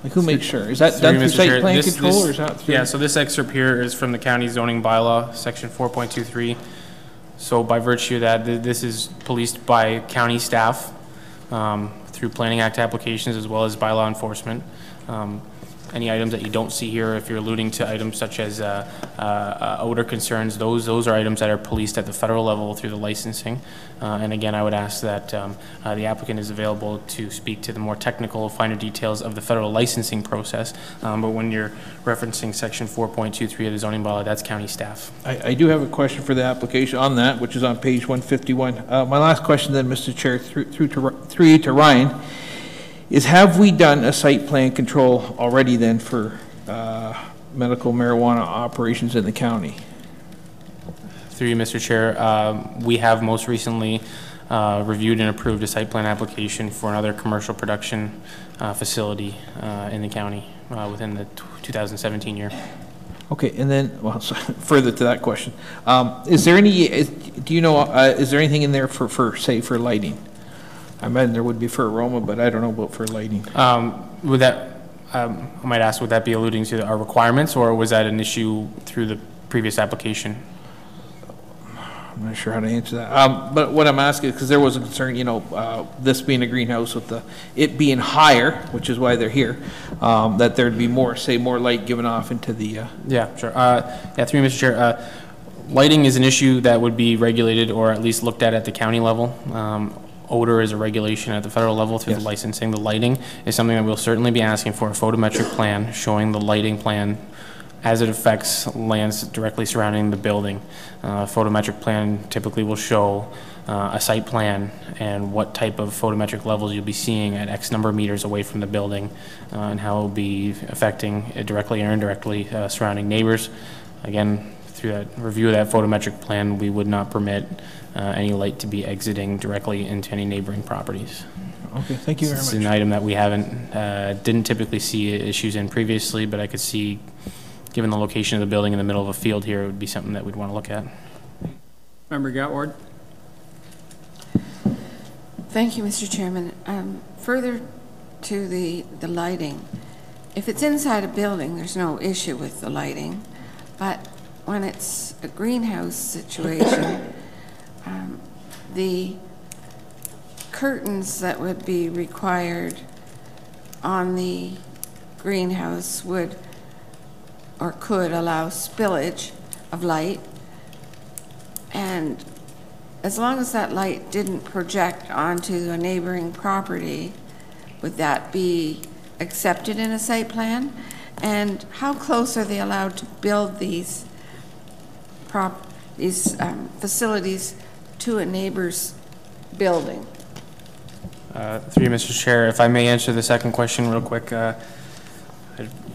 Like, who makes sure? Is that done through site plan control, or is that through? Yeah, so this excerpt here is from the county zoning bylaw, section 4.23. So by virtue of that, this is policed by county staff through Planning Act applications as well as by law enforcement. Any items that you don't see here, if you're alluding to items such as odor concerns, those are items that are policed at the federal level through the licensing. And again, I would ask that the applicant is available to speak to the more technical, finer details of the federal licensing process. But when you're referencing section 4.23 of the zoning bylaw, that's county staff. I do have a question for the application on that, which is on page 151. My last question then, Mr. Chair, through you to Ryan, have we done a site plan control already then for medical marijuana operations in the county? Through you, Mr. Chair, we have most recently reviewed and approved a site plan application for another commercial production facility in the county within the 2017 year. Okay, and then, well, so further to that question, is there any, do you know, is there anything in there for say, for lighting? I imagine there would be for aroma, but I don't know about for lighting. Would that, I might ask, would that be alluding to our requirements, or was that an issue through the previous application? I'm not sure how to answer that. But what I'm asking is because there was a concern, you know, this being a greenhouse with it being higher, which is why they're here, that there'd be more, say, more light given off into the. Yeah, sure. Yeah, through you, Mr. Chair. Lighting is an issue that would be regulated or at least looked at the county level. Odor is a regulation at the federal level through the licensing. The lighting is something that we'll certainly be asking for a photometric plan showing the lighting plan as it affects lands directly surrounding the building. Photometric plan typically will show a site plan and what type of photometric levels you'll be seeing at X number of meters away from the building and how it will be affecting directly or indirectly surrounding neighbors. Again, through that review of that photometric plan, we would not permit any light to be exiting directly into any neighboring properties. Okay, thank you very much. It's an item that we didn't typically see issues in previously, but I could see, given the location of the building in the middle of a field here, it would be something that we'd want to look at. Member Gatward. Thank you, Mr. Chairman. Further to the lighting, if it's inside a building, there's no issue with the lighting, but when it's a greenhouse situation, the curtains that would be required on the greenhouse would or could allow spillage of light, and as long as that light didn't project onto a neighboring property, would that be accepted in a site plan? And how close are they allowed to build these facilities to a neighbor's building? Through you, Mr. Chair, if I may answer the second question real quick, I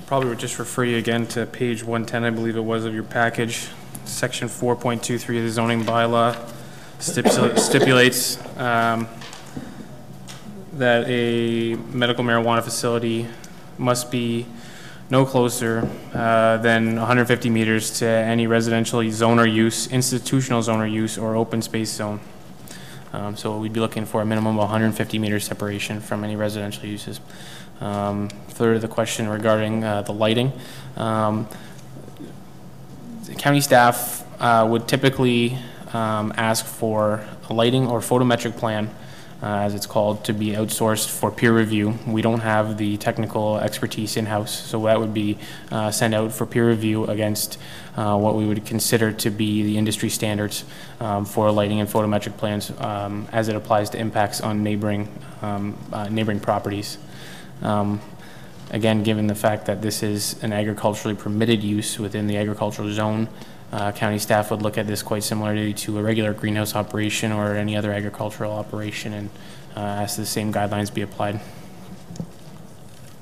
probably would just refer you again to page 110, I believe it was, of your package. Section 4.23 of the zoning bylaw stipulates that a medical marijuana facility must be no closer than 150 meters to any residential zone or use, institutional zone or use, or open space zone. So we'd be looking for a minimum of 150 meter separation from any residential uses. Further to the question regarding the lighting, the county staff would typically ask for a lighting or photometric plan, as it's called, to be outsourced for peer review. We don't have the technical expertise in-house, so that would be sent out for peer review against what we would consider to be the industry standards for lighting and photometric plans as it applies to impacts on neighboring properties. Again, given the fact that this is an agriculturally permitted use within the agricultural zone, county staff would look at this quite similarly to a regular greenhouse operation or any other agricultural operation and ask the same guidelines be applied.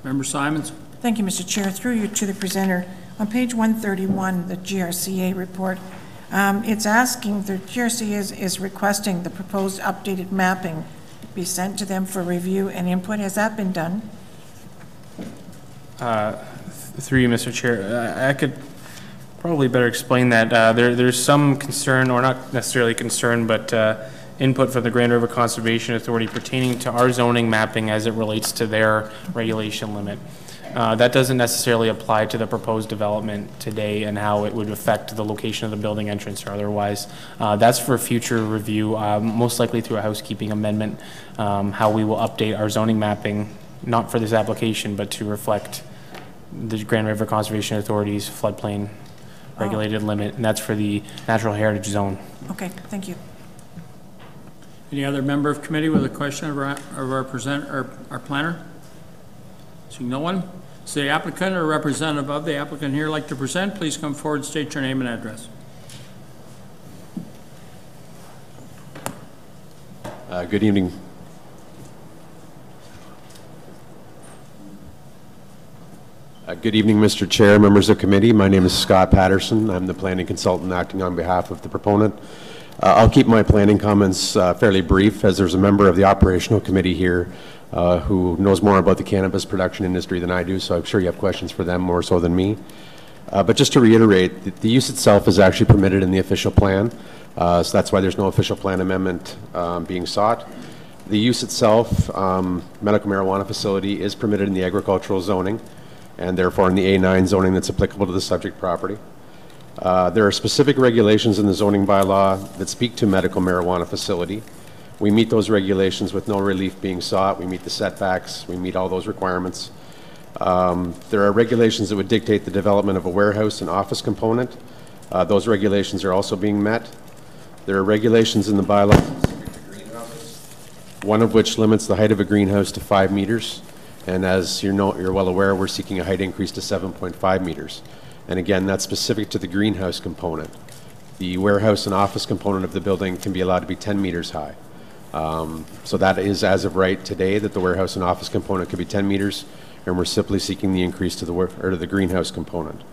Member Simons. Thank you, Mr. Chair. Through you to the presenter. On page 131, the GRCA report, it's asking, the GRCA is requesting the proposed updated mapping be sent to them for review and input. Has that been done? Through you, Mr. Chair, I could probably better explain that. There's some concern, or not necessarily concern, but input from the Grand River Conservation Authority pertaining to our zoning mapping as it relates to their regulation limit. That doesn't necessarily apply to the proposed development today and how it would affect the location of the building entrance or otherwise. That's for future review, most likely through a housekeeping amendment, how we will update our zoning mapping, not for this application, but to reflect the Grand River Conservation Authority's floodplain regulated limit, and that's for the natural heritage zone. Okay, thank you. Any other member of committee with a question of our planner? Seeing no one? Is the applicant or representative of the applicant here like to present? Please come forward and state your name and address. Good evening. Good evening, Mr. Chair, members of committee. My name is Scott Patterson. I'm the planning consultant acting on behalf of the proponent. I'll keep my planning comments fairly brief, as there's a member of the operational committee here who knows more about the cannabis production industry than I do, so I'm sure you have questions for them more so than me. But just to reiterate, the use itself is actually permitted in the official plan, so that's why there's no official plan amendment being sought. The use itself, medical marijuana facility, is permitted in the agricultural zoning, and therefore in the A9 zoning that's applicable to the subject property. There are specific regulations in the zoning bylaw that speak to medical marijuana facility. We meet those regulations with no relief being sought. We meet the setbacks. We meet all those requirements. There are regulations that would dictate the development of a warehouse and office component. Those regulations are also being met. There are regulations in the bylaw, one of which limits the height of a greenhouse to 5 meters. And as you're well aware, we're seeking a height increase to 7.5 meters. And again, that's specific to the greenhouse component. The warehouse and office component of the building can be allowed to be 10 meters high. So that is, as of right today, that the warehouse and office component could be 10 meters, and we're simply seeking the increase to the greenhouse component.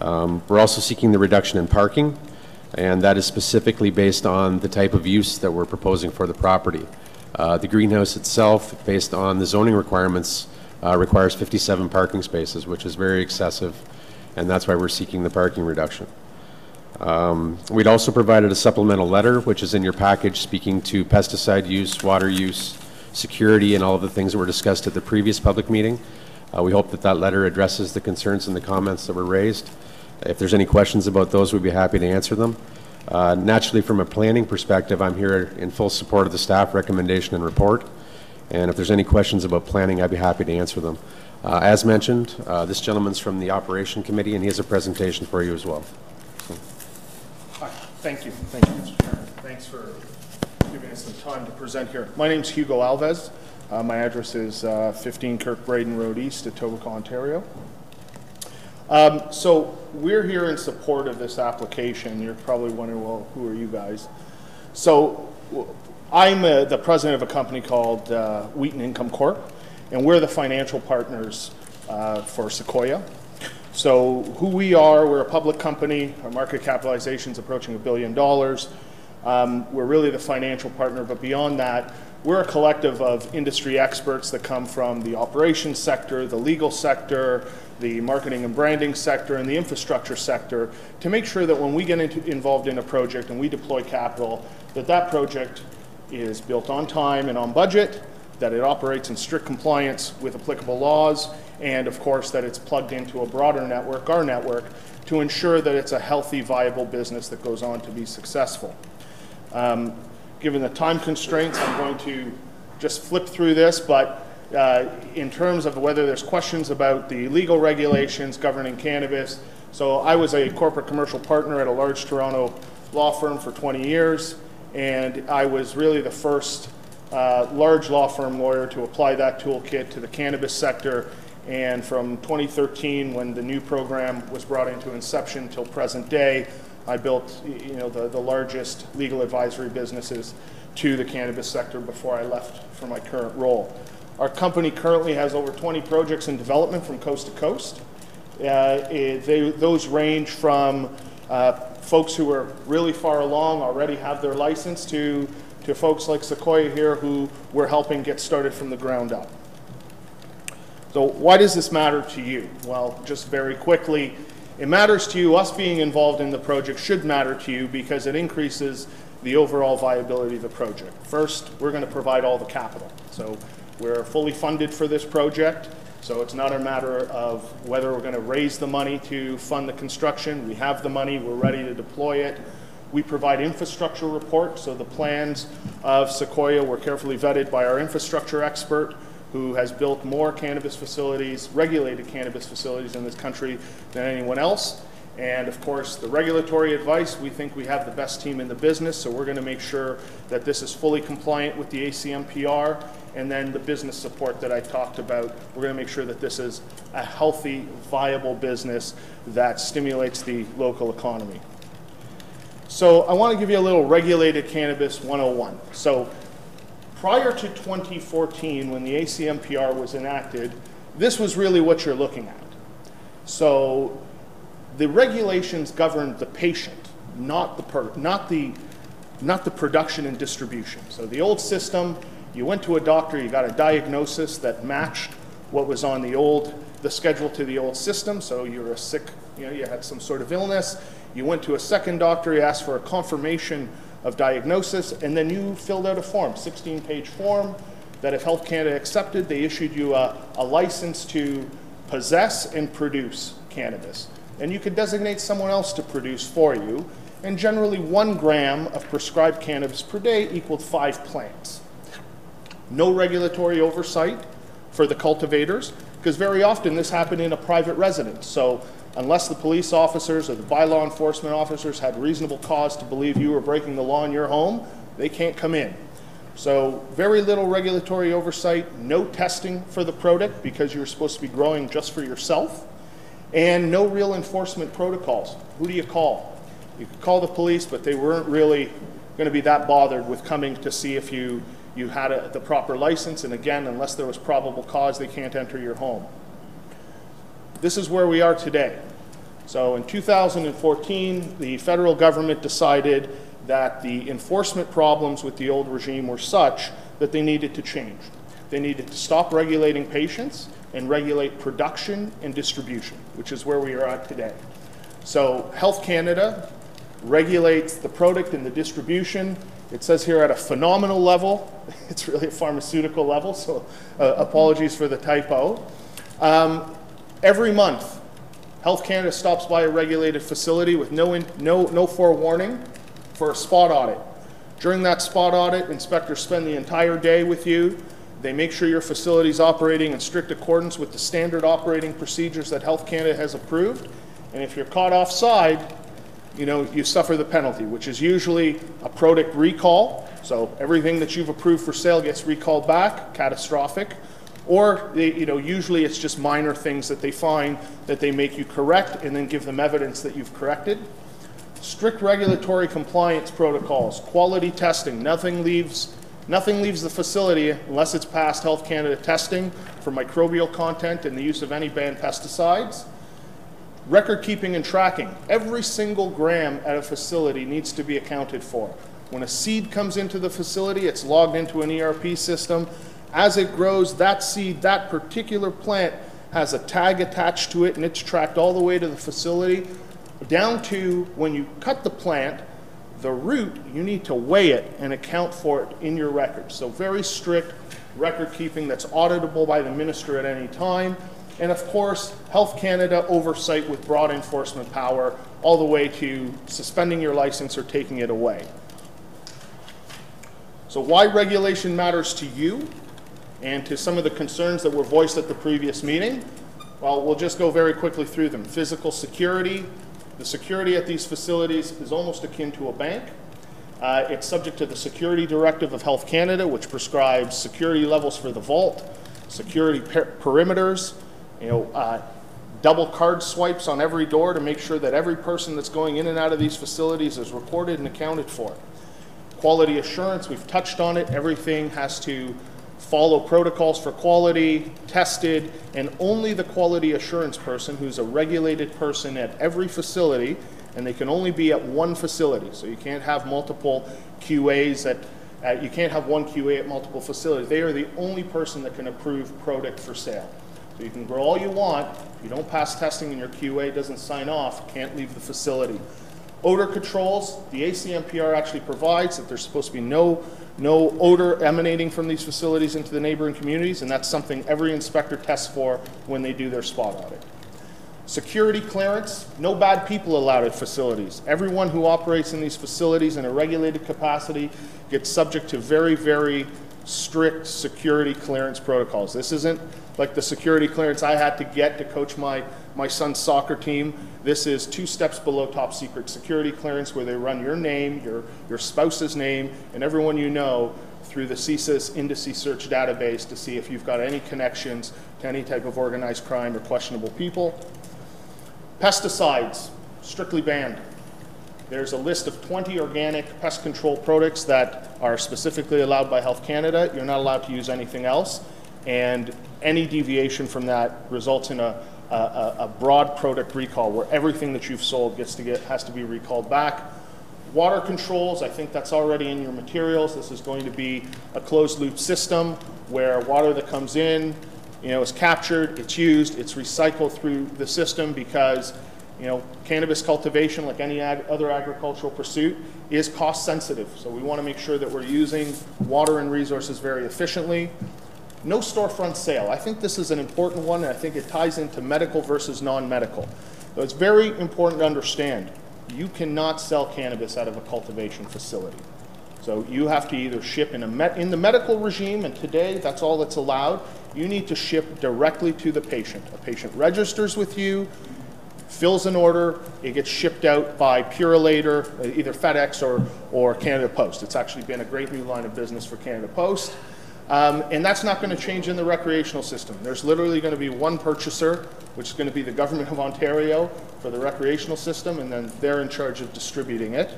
We're also seeking the reduction in parking, and that is specifically based on the type of use that we're proposing for the property. The greenhouse itself, based on the zoning requirements, requires 57 parking spaces, which is very excessive, and that's why we're seeking the parking reduction. We'd also provided a supplemental letter, which is in your package, speaking to pesticide use, water use, security, and all of the things that were discussed at the previous public meeting. We hope that that letter addresses the concerns and the comments that were raised. If there's any questions about those, we'd be happy to answer them. Naturally, from a planning perspective, I'm here in full support of the staff recommendation and report. And if there's any questions about planning, I'd be happy to answer them. As mentioned, this gentleman's from the Operation Committee, and he has a presentation for you as well. So. Hi, thank you, Mr. Chairman. Thanks for giving us some time to present here. My name's Hugo Alves. My address is 15 Kirk Braden Road East, Etobicoke, Ontario. So we're here in support of this application. You're probably wondering, well, who are you guys? So I'm the president of a company called Wheaton Income Corp, and we're the financial partners for Sequoia. So who we are, we're a public company. Our market capitalization is approaching $1 billion. We're really the financial partner, but beyond that, we're a collective of industry experts that come from the operations sector, the legal sector, the marketing and branding sector, and the infrastructure sector to make sure that when we get involved in a project and we deploy capital, that project is built on time and on budget, that it operates in strict compliance with applicable laws, and of course that it's plugged into a broader network, our network, to ensure that it's a healthy, viable business that goes on to be successful. Given the time constraints, I'm going to just flip through this, but in terms of whether there's questions about the legal regulations governing cannabis, so I was a corporate commercial partner at a large Toronto law firm for 20 years, and I was really the first large law firm lawyer to apply that toolkit to the cannabis sector. And from 2013, when the new program was brought into inception till present day, I built the largest legal advisory businesses to the cannabis sector before I left for my current role. Our company currently has over 20 projects in development from coast to coast. Those range from folks who are really far along, already have their license, to folks like Sequoia here who we're helping get started from the ground up. So why does this matter to you? Well, just very quickly, it matters to you. Us being involved in the project should matter to you because it increases the overall viability of the project. First, we're going to provide all the capital. So we're fully funded for this project. So it's not a matter of whether we're going to raise the money to fund the construction. We have the money. We're ready to deploy it. We provide infrastructure reports. So the plans of Sequoia were carefully vetted by our infrastructure expert, who has built more cannabis facilities, regulated cannabis facilities in this country than anyone else. And of course, the regulatory advice, we think we have the best team in the business, so we're going to make sure that this is fully compliant with the ACMPR. And then the business support that I talked about, we're going to make sure that this is a healthy, viable business that stimulates the local economy. So I want to give you a little regulated cannabis 101. So prior to 2014, when the ACMPR was enacted, this was really what you're looking at. So the regulations govern the patient, not the production and distribution. So the old system, you went to a doctor, you got a diagnosis that matched what was on the schedule to the old system. So you were sick, you had some sort of illness. You went to a second doctor, you asked for a confirmation of diagnosis, and then you filled out a form, 16-page form, that if Health Canada accepted, they issued you a license to possess and produce cannabis. And you could designate someone else to produce for you, and generally 1 gram of prescribed cannabis per day equaled 5 plants. No regulatory oversight for the cultivators, because very often this happened in a private residence. So unless the police officers or the bylaw enforcement officers had reasonable cause to believe you were breaking the law in your home, they can't come in. So very little regulatory oversight, no testing for the product because you're supposed to be growing just for yourself, and no real enforcement protocols. Who do you call? You could call the police, but they weren't really going to be that bothered with coming to see if you had the proper license, and again, unless there was probable cause, they can't enter your home. This is where we are today. So in 2014, the federal government decided that the enforcement problems with the old regime were such that they needed to change. They needed to stop regulating patients and regulate production and distribution, which is where we are at today. So Health Canada regulates the product and the distribution. It says here at a phenomenal level. It's really a pharmaceutical level, so apologies for the typo. Every month, Health Canada stops by a regulated facility with no forewarning for a spot audit. During that spot audit, inspectors spend the entire day with you. They make sure your facility is operating in strict accordance with the standard operating procedures that Health Canada has approved. And if you're caught offside, you suffer the penalty, which is usually a product recall. So everything that you've approved for sale gets recalled back, catastrophic. Or usually it's just minor things that they find that they make you correct and then give them evidence that you've corrected. Strict regulatory compliance protocols, quality testing, nothing leaves the facility unless it's passed Health Canada testing for microbial content and the use of any banned pesticides. Record keeping and tracking. Every single gram at a facility needs to be accounted for. When a seed comes into the facility, it's logged into an ERP system. As it grows, that seed, that particular plant has a tag attached to it, and it's tracked all the way to the facility, down to when you cut the plant, the root, you need to weigh it and account for it in your records. So very strict record keeping that's auditable by the minister at any time. And of course, Health Canada oversight with broad enforcement power all the way to suspending your license or taking it away. So why regulation matters to you and to some of the concerns that were voiced at the previous meeting? Well, we'll just go very quickly through them. Physical security. The security at these facilities is almost akin to a bank. It's subject to the Security Directive of Health Canada, which prescribes security levels for the vault, security perimeters, double card swipes on every door to make sure that every person that's going in and out of these facilities is recorded and accounted for. Quality assurance, we've touched on it. Everything has to follow protocols for quality, tested, and only the quality assurance person, who's a regulated person at every facility, and they can only be at one facility. So you can't have multiple QAs you can't have one QA at multiple facilities. They are the only person that can approve product for sale. So you can grow all you want. If you don't pass testing and your QA doesn't sign off, you can't leave the facility. Odor controls, the ACMPR actually provides that there's supposed to be no odor emanating from these facilities into the neighboring communities, and that's something every inspector tests for when they do their spot audit. Security clearance, no bad people allowed at facilities. Everyone who operates in these facilities in a regulated capacity gets subject to very, very strict security clearance protocols. This isn't like the security clearance I had to get to coach my son's soccer team. This is 2 steps below top secret security clearance, where they run your name, your spouse's name, and everyone you know through the CSIS Indices Search database to see if you've got any connections to any type of organized crime or questionable people. Pesticides, strictly banned. There's a list of 20 organic pest control products that are specifically allowed by Health Canada. You're not allowed to use anything else, and any deviation from that results in a a broad product recall where everything that you've sold has to be recalled back. Water controls, I think that's already in your materials. This is going to be a closed loop system where water that comes in, is captured, it's used, it's recycled through the system because, cannabis cultivation, like any other agricultural pursuit, is cost sensitive. So we want to make sure that we're using water and resources very efficiently. No storefront sale. I think this is an important one, and I think it ties into medical versus non-medical. So it's very important to understand, you cannot sell cannabis out of a cultivation facility. So you have to either ship in the medical regime, and today that's all that's allowed. You need to ship directly to the patient. A patient registers with you, fills an order, it gets shipped out by Purolator, either FedEx or Canada Post. It's actually been a great new line of business for Canada Post. And that's not going to change in the recreational system. There's literally going to be one purchaser, which is going to be the Government of Ontario for the recreational system, and then they're in charge of distributing it.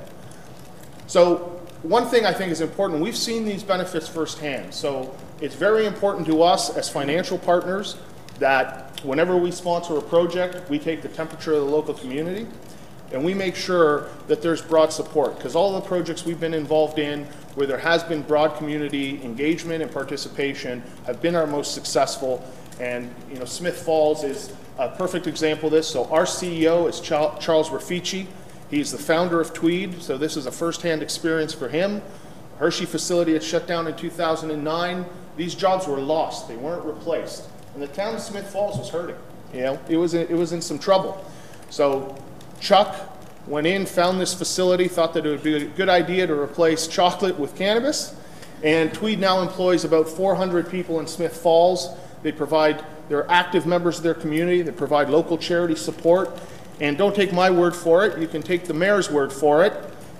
So one thing I think is important, we've seen these benefits firsthand. So it's very important to us as financial partners that whenever we sponsor a project, we take the temperature of the local community and we make sure that there's broad support, because all the projects we've been involved in where there has been broad community engagement and participation have been our most successful. And Smith Falls is a perfect example of this. So our CEO is Charles Raffici. He's the founder of Tweed, so this is a first-hand experience for him. Hershey facility had shut down in 2009. These jobs were lost, they weren't replaced. And the town of Smith Falls was hurting. It was in some trouble. So Chuck went in, found this facility, thought that it would be a good idea to replace chocolate with cannabis. And Tweed now employs about 400 people in Smith Falls. They're active members of their community. They provide local charity support. And don't take my word for it. You can take the mayor's word for it,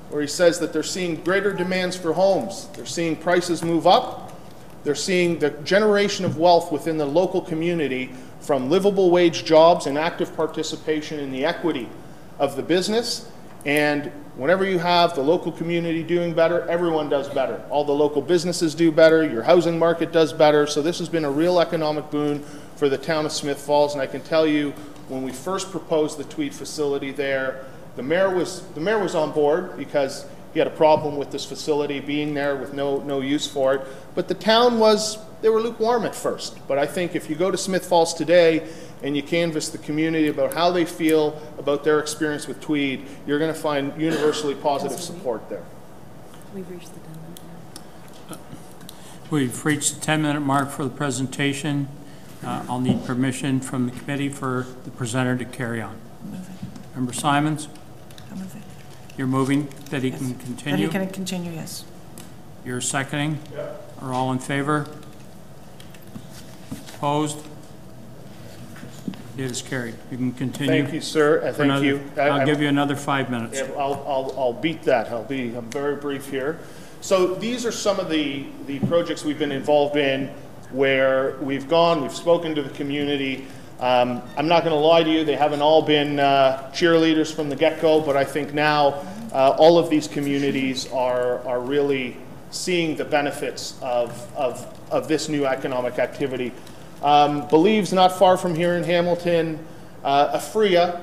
where he says that they're seeing greater demands for homes. They're seeing prices move up. They're seeing the generation of wealth within the local community from livable wage jobs and active participation in the equity of the business. And whenever you have the local community doing better, everyone does better. All the local businesses do better, your housing market does better. So this has been a real economic boon for the town of Smith Falls. And I can tell you, when we first proposed the Tweed facility there, the mayor was on board because he had a problem with this facility being there with no use for it. But the town they were lukewarm at first. But I think if you go to Smith Falls today and you canvass the community about how they feel about their experience with Tweed, you're going to find universally positive support there. We've reached the 10-minute mark. We've reached the 10-minute mark for the presentation. I'll need permission from the committee for the presenter to carry on. Member Simons? I'll move it. You're moving that he Yes. can continue? That he can continue, yes. You're seconding? Yeah. Are all in favor? Opposed? It is carried. You can continue. Thank you, sir, and thank you. I'll give you another 5 minutes. Yeah, I'll beat that. I'm very brief here. So these are some of the projects we've been involved in where we've spoken to the community. I'm not going to lie to you, they haven't all been cheerleaders from the get-go, but I think now all of these communities are really seeing the benefits of this new economic activity. Believe's not far from here in Hamilton. Afria,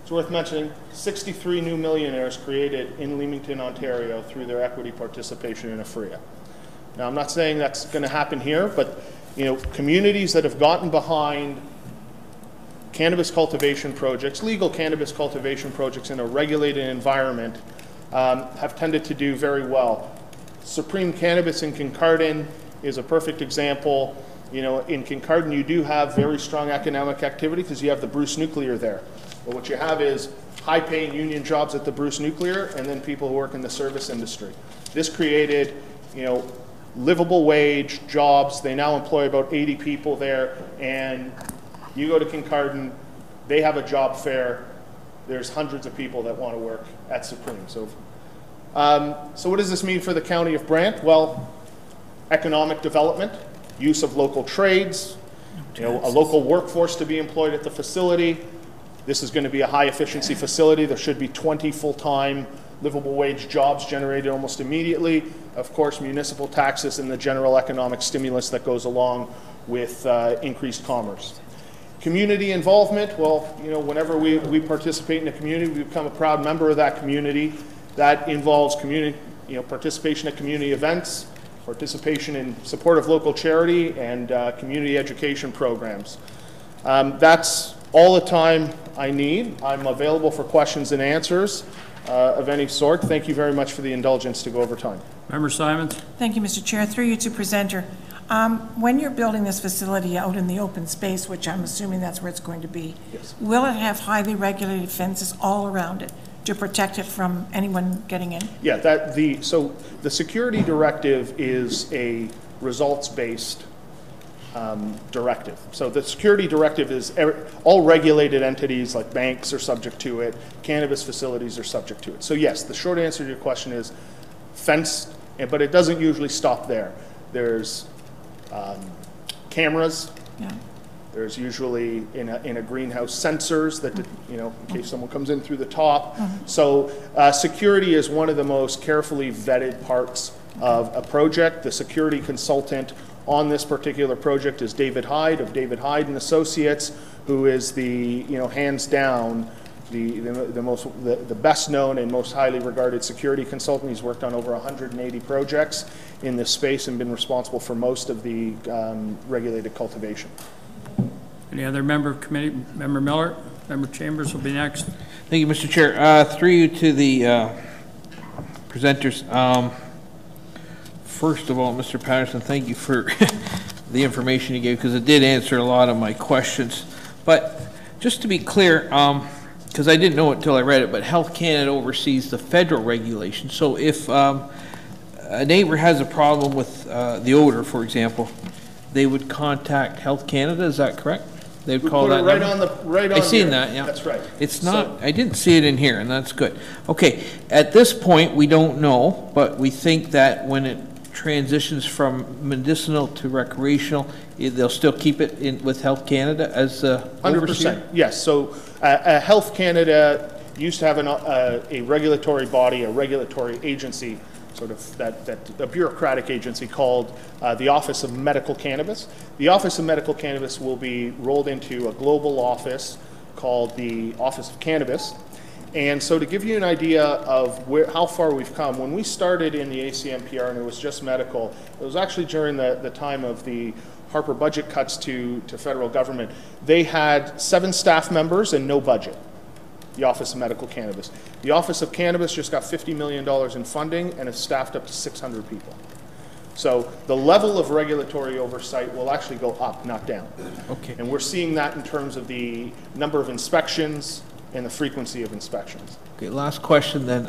it's worth mentioning, 63 new millionaires created in Leamington, Ontario through their equity participation in Afria. Now, I'm not saying that's going to happen here, but communities that have gotten behind cannabis cultivation projects, legal cannabis cultivation projects in a regulated environment, have tended to do very well. Supreme Cannabis in Kincardine is a perfect example. In Kincardine, you do have very strong economic activity because you have the Bruce Nuclear there. But what you have is high-paying union jobs at the Bruce Nuclear and then people who work in the service industry. This created, livable wage jobs. They now employ about 80 people there, and you go to Kincardine, they have a job fair. There's hundreds of people that want to work at Supreme. So what does this mean for the County of Brant? Well, economic development, use of local trades, a local workforce to be employed at the facility. This is going to be a high-efficiency facility. There should be 20 full-time livable wage jobs generated almost immediately. Of course, municipal taxes and the general economic stimulus that goes along with increased commerce. Community involvement, well, you know, whenever we participate in a community, we become a proud member of that community. That involves community, you know, participation at community events, participation in support of local charity, and community education programs. That's all the time I need. I'm available for questions and answers of any sort. Thank you very much for the indulgence to go over time. Member Simons? Thank you, Mr. Chair. Through you to presenter. When you're building this facility out in the open space, which I'm assuming that's where it's going to be, yes, will it have highly regulated fences all around it to protect it from anyone getting in? Yeah, so the security directive is a results-based directive. So the security directive is all regulated entities like banks are subject to it, cannabis facilities are subject to it. So yes, the short answer to your question is fenced, but it doesn't usually stop there. There's cameras. Yeah. There's usually in a greenhouse sensors that, you know, in case someone comes in through the top. So security is one of the most carefully vetted parts of a project. The security consultant on this particular project is David Hyde of David Hyde and Associates, who is the, you know, hands down the best known and most highly regarded security consultant. He's worked on over 180 projects in this space and been responsible for most of the regulated cultivation. Any other member of committee? Member Miller? Member Chambers will be next. Thank you, Mr. Chair. Through you to the presenters. First of all, Mr. Patterson, thank you for the information you gave, because it did answer a lot of my questions. But just to be clear, because I didn't know it until I read it, but Health Canada oversees the federal regulation. So if a neighbor has a problem with the odor, for example, they would contact Health Canada, is that correct? They'd call that right number? on I seen here. that, yeah. That's right. It's not, I didn't see it in here, and that's good. Okay, at this point, we don't know, but we think that when it transitions from medicinal to recreational, they'll still keep it in with Health Canada as the 100%, yes. So Health Canada used to have a regulatory body, a regulatory agency, sort of a bureaucratic agency called the Office of Medical Cannabis. The Office of Medical Cannabis will be rolled into a global office called the Office of Cannabis. And so to give you an idea of how far we've come, when we started in the ACMPR and it was just medical, it was actually during the time of the Harper budget cuts to federal government. They had 7 staff members and no budget, the Office of Medical Cannabis. The Office of Cannabis just got $50 million in funding and is staffed up to 600 people. So the level of regulatory oversight will actually go up, not down. Okay. And we're seeing that in terms of the number of inspections and the frequency of inspections. Okay, last question then.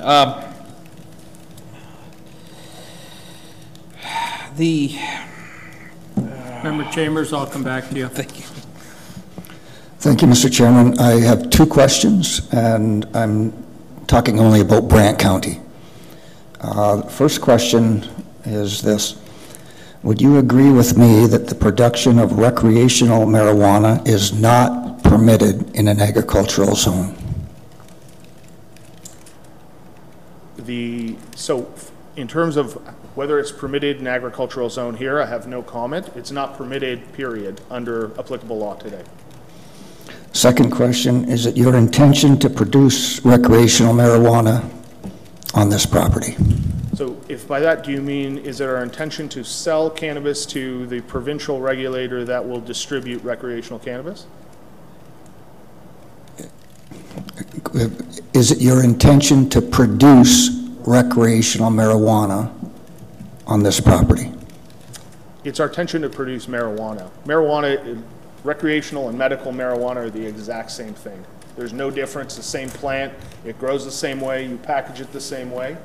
Member Chambers, I'll come back to you. Thank you. Thank you, Mr. Chairman. I have 2 questions, and I'm talking only about Brant County. First question is this. Would you agree with me that the production of recreational marijuana is not permitted in an agricultural zone? So in terms of whether it's permitted in agricultural zone here, I have no comment. It's not permitted, period, under applicable law today. Second question, is it your intention to produce recreational marijuana on this property? So if by that do you mean, is it our intention to sell cannabis to the provincial regulator that will distribute recreational cannabis? Is it your intention to produce recreational marijuana on this property? It's our intention to produce marijuana. Recreational and medical marijuana are the exact same thing. There's no difference, the same plant, it grows the same way, you package it the same way.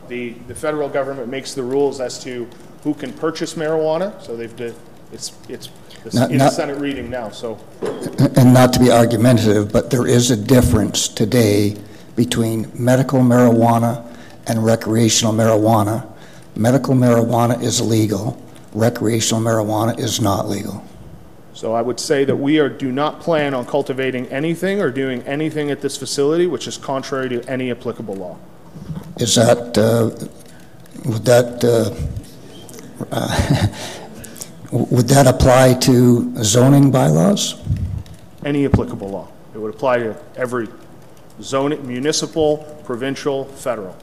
The federal government makes the rules as to who can purchase marijuana, so it's in the Senate reading now, so. And not to be argumentative, but there is a difference today between medical marijuana and recreational marijuana. Medical marijuana is legal, recreational marijuana is not legal. So I would say that we do not plan on cultivating anything or doing anything at this facility which is contrary to any applicable law. Is that, would that apply to zoning bylaws? any applicable law. It would apply to every zone, municipal, provincial, federal.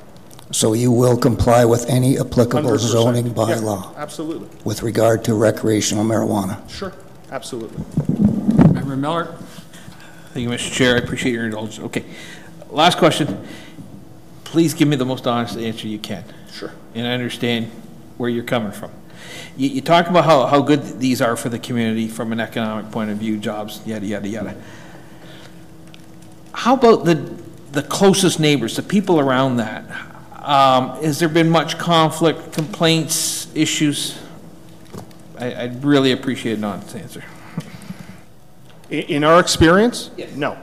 So you will comply with any applicable 100%. zoning Yeah, bylaw absolutely. with regard to recreational marijuana? Sure, absolutely. Member Miller? Thank you, Mr. Chair. I appreciate your indulgence. Okay. Last question. Please give me the most honest answer you can. Sure. And I understand where you're coming from. You talk about how good these are for the community from an economic point of view, jobs, yada, yada, yada. How about the closest neighbors, the people around that? Has there been much conflict, complaints, issues? I'd really appreciate an honest answer. In our experience, no.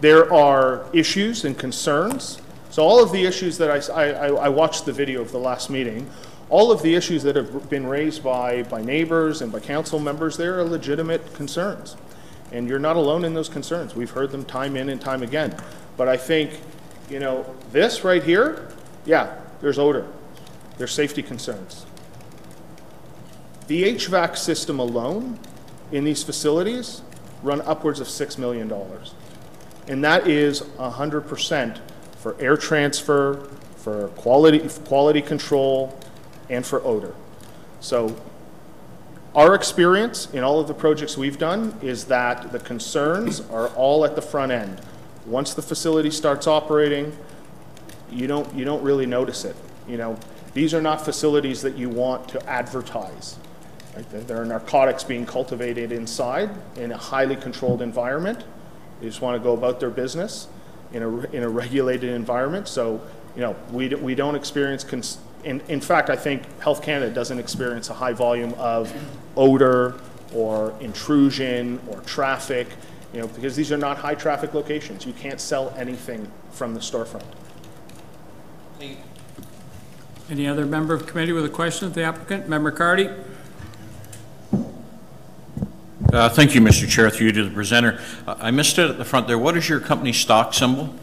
There are issues and concerns. So all of the issues that I watched the video of the last meeting, all of the issues that have been raised by neighbors and by council members, they're legitimate concerns. And you're not alone in those concerns. We've heard them time in and time again. But I think, you know, this right here, yeah, there's odor. There's safety concerns. The HVAC system alone in these facilities run upwards of $6 million. And that is 100% for air transfer, for quality control, and for odor. So our experience in all of the projects we've done is that the concerns are all at the front end. Once the facility starts operating, you don't really notice it. You know, these are not facilities that you want to advertise. Right? There are narcotics being cultivated inside in a highly controlled environment. They just want to go about their business in a regulated environment. So, you know, we don't experience, in fact, I think Health Canada doesn't experience a high volume of odor or intrusion or traffic, you know, because these are not high traffic locations. You can't sell anything from the storefront. Any other member of the committee with a question of the applicant? Member Cardy? Thank you, Mr. Chair, through you to the presenter. I missed it at the front there. What is your company stock symbol?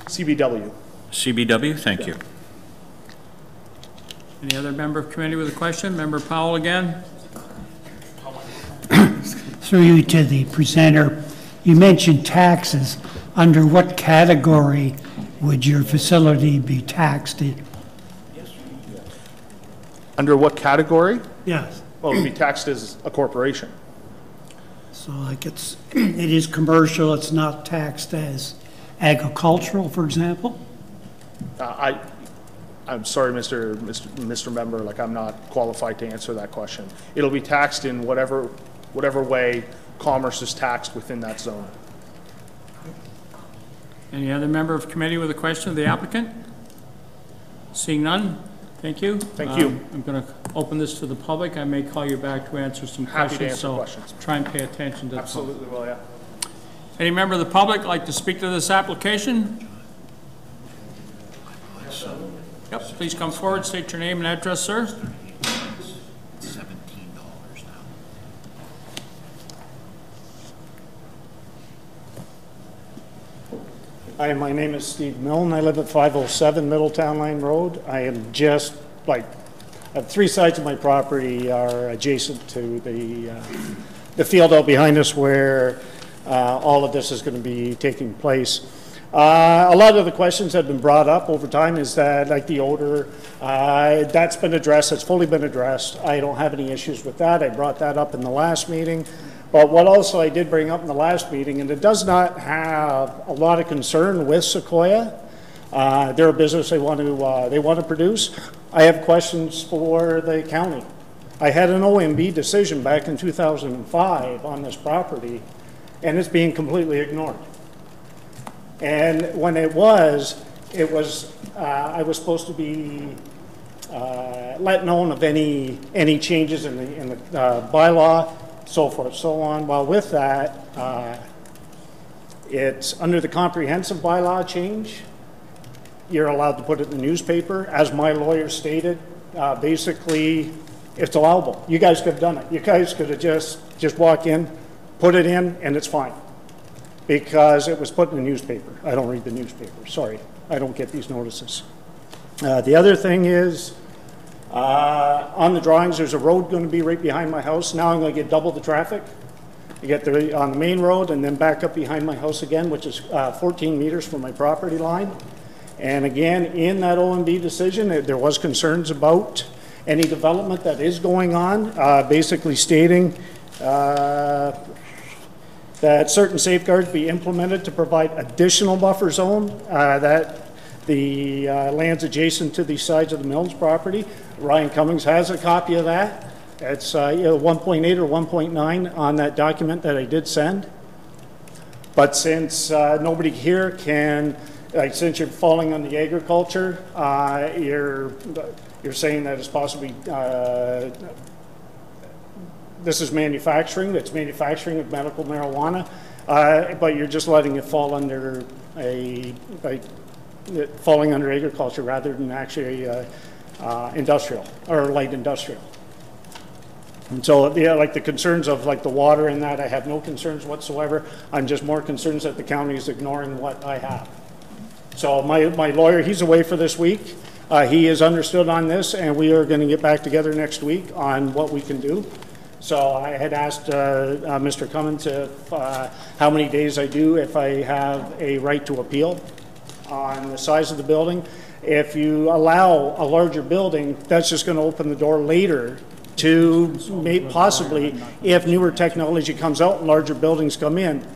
CBW. CBW, thank you. Any other member of committee with a question? Member Powell again? Through you to the presenter, you mentioned taxes. Under what category would your facility be taxed in? Under what category? Yes. Well, it would be taxed as a corporation. So like it is commercial, it's not taxed as agricultural, for example? I'm sorry, Mr. Member, like I'm not qualified to answer that question. It'll be taxed in whatever way commerce is taxed within that zone. Any other member of committee with a question of the applicant? Seeing none, thank you. Thank you. I'm going to open this to the public. I may call you back to answer some Happy questions. to answer so questions. Try and pay attention to the Absolutely will, yeah. Any member of the public like to speak to this application? Yep, please come forward, state your name and address, sir. Hi, my name is Steve Milne. I live at 507 Middletown Line Road. I am just like, three sides of my property are adjacent to the field out behind us where all of this is going to be taking place. A lot of the questions that have been brought up over time is that, like the odor, that's been addressed, it's fully been addressed. I don't have any issues with that. I brought that up in the last meeting. But what also I did bring up in the last meeting, and it does not have a lot of concern with Sequoia. They're a business they want to produce. I have questions for the county. I had an OMB decision back in 2005 on this property, and it's being completely ignored. And when it was I was supposed to be let known of any changes in the bylaw, so forth, so on. Well, with that, it's under the comprehensive bylaw change. You're allowed to put it in the newspaper. As my lawyer stated, basically, it's allowable. You guys could have done it. You guys could have just walk in, put it in, and it's fine. Because it was put in the newspaper. I don't read the newspaper, sorry. I don't get these notices. The other thing is, on the drawings, there's a road going to be right behind my house. Now I'm going to get double the traffic. get there on the main road and then back up behind my house again, which is 14 meters from my property line. And again, in that OMB decision, there was concerns about any development that is going on, basically stating that certain safeguards be implemented to provide additional buffer zone, that the lands adjacent to the sides of the Mills property. Ryan Cummings has a copy of that. It's 1.8 or 1.9 on that document that I did send. But since nobody here can, since you're falling on the agriculture, you're saying that it's possibly, this is manufacturing, it's manufacturing of medical marijuana, but you're just letting it fall under falling under agriculture rather than actually industrial or light industrial. And so, yeah, like the concerns of like the water and that, I have no concerns whatsoever. I'm just more concerned that the county is ignoring what I have. So my lawyer, he's away for this week. He is understood on this, and we are going to get back together next week on what we can do. So I had asked Mr. Cummins if, how many days I do if I have a right to appeal on the size of the building. If you allow a larger building, that's just going to open the door later to possibly, if newer technology comes out and larger buildings come in.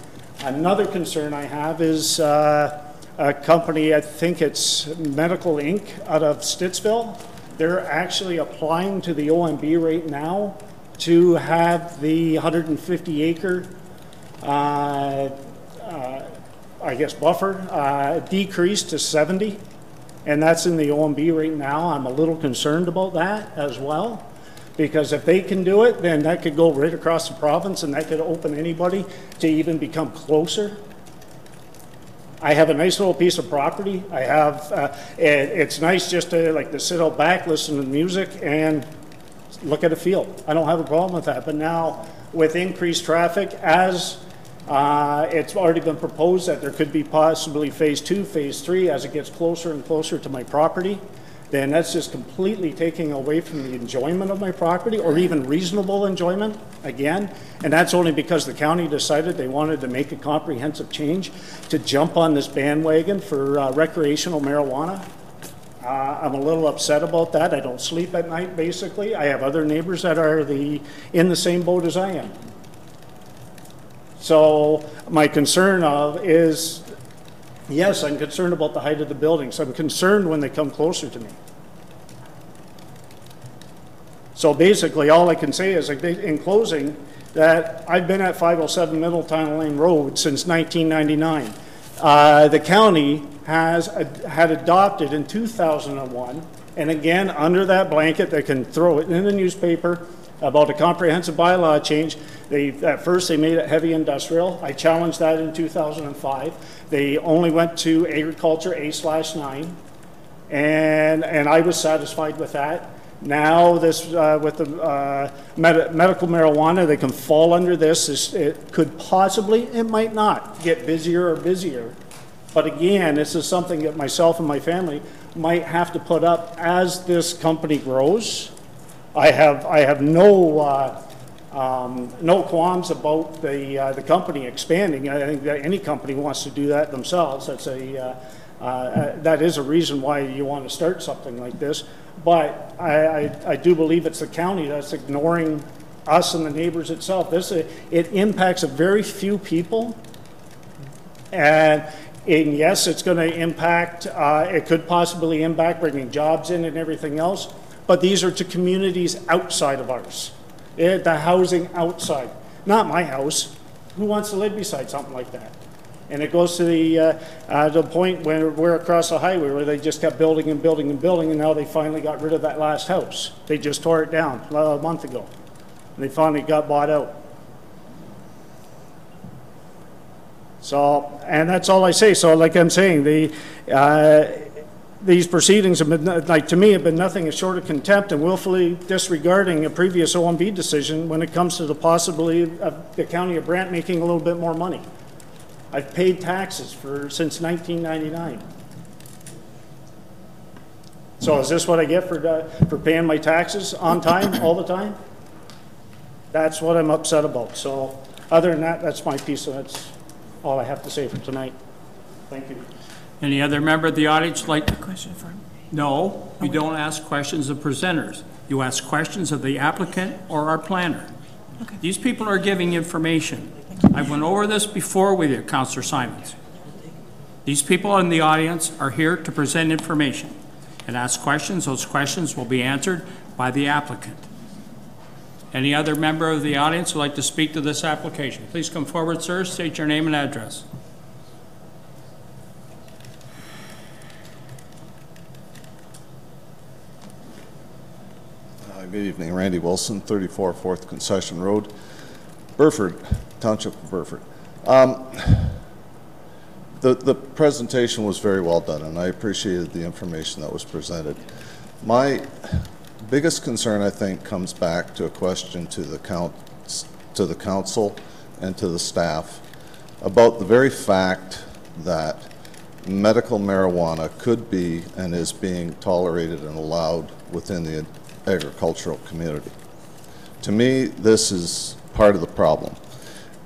Another concern I have is a company, I think it's Medical Inc. out of Stittsville. They're actually applying to the OMB right now to have the 150 acre, I guess, buffer decreased to 70. And that's in the OMB right now. I'm a little concerned about that as well. Because if they can do it, then that could go right across the province and that could open anybody to even become closer. I have a nice little piece of property. I have, it's nice just to sit out back, listen to music and look at a field. I don't have a problem with that. But now with increased traffic, as it's already been proposed that there could be possibly phase 2, phase 3 as it gets closer and closer to my property, then that's just completely taking away from the enjoyment of my property or even reasonable enjoyment again. And that's only because the county decided they wanted to make a comprehensive change to jump on this bandwagon for recreational marijuana. I'm a little upset about that. I don't sleep at night, basically. I have other neighbors that are in the same boat as I am. So my concern is, yes, I'm concerned about the height of the buildings. I'm concerned when they come closer to me. So basically, all I can say is, in closing, that I've been at 507 Middletown Lane Road since 1999. The county had adopted in 2001, and again, under that blanket, they can throw it in the newspaper about a comprehensive bylaw change. At first, they made it heavy industrial. I challenged that in 2005. They only went to agriculture A/9, and I was satisfied with that. Now, this with the medical marijuana, they can fall under this. It could possibly, it might not, get busier or busier. But again, this is something that myself and my family might have to put up as this company grows. I have no qualms about the company expanding. I think that any company wants to do that themselves. That is a reason why you want to start something like this. But I do believe it's the county that's ignoring us and the neighbors itself. It impacts a very few people, and yes, it's going to impact. It could possibly impact bringing jobs in and everything else. But these are to communities outside of ours. The housing outside, not my house. Who wants to live beside something like that? And it goes to the point where we're across the highway where they just kept building and building and building, and now they finally got rid of that last house. They just tore it down a month ago. And they finally got bought out. So, and that's all I say. So like I'm saying, these proceedings have been, like, to me, have been nothing short of contempt and willfully disregarding a previous OMB decision when it comes to the possibility of the county of Brant making a little bit more money. I've paid taxes since 1999. So is this what I get for paying my taxes on time, all the time? That's what I'm upset about. So Other than that, that's my piece, so that's all I have to say for tonight. Thank you. Any other member of the audience like? Question for him. No, you don't ask questions of presenters. You ask questions of the applicant or our planner. Okay. These people are giving information. I went over this before with you, Councillor Simons. These people in the audience are here to present information and ask questions. Those questions will be answered by the applicant. Any other member of the audience would like to speak to this application? Please come forward, sir. State your name and address. Good evening, Randy Wilson, 34 4th Concession Road, Burford, Township of Burford. The presentation was very well done, and I appreciated the information that was presented. My biggest concern, I think, comes back to a question to the council and to the staff about the very fact that medical marijuana could be and is being tolerated and allowed within the agricultural community. To me, this is part of the problem.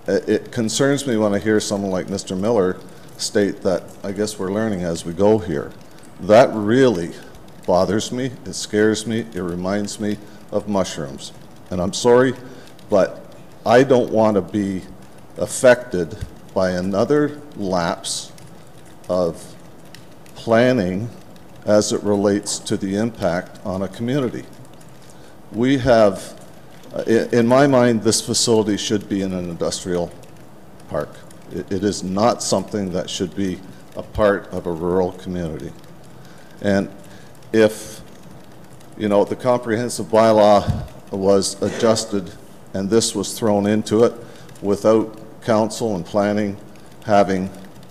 It concerns me when I hear someone like Mr. Miller state that, I guess we're learning as we go here. That really bothers me, it scares me, it reminds me of mushrooms. And I'm sorry, but I don't want to be affected by another lapse of planning as it relates to the impact on a community. We have, in my mind, this facility should be in an industrial park. It is not something that should be a part of a rural community. And if, you know, the comprehensive bylaw was adjusted and this was thrown into it without council and planning having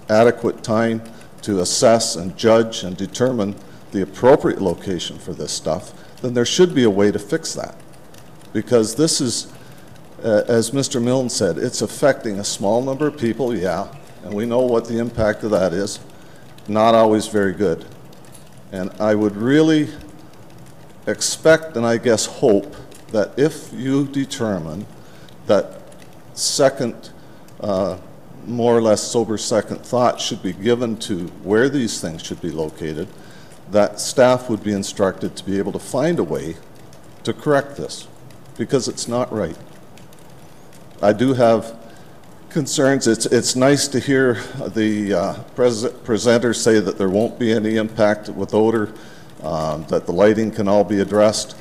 adequate time to assess and judge and determine the appropriate location for this stuff, then there should be a way to fix that. Because this is, as Mr. Milne said, it's affecting a small number of people, yeah, and we know what the impact of that is. Not always very good. And I would really expect and I guess hope that if you determine that second, more or less sober second thought should be given to where these things should be located, that staff would be instructed to be able to find a way to correct this, because it's not right. I do have concerns. It's nice to hear the presenter say that there won't be any impact with odor, that the lighting can all be addressed.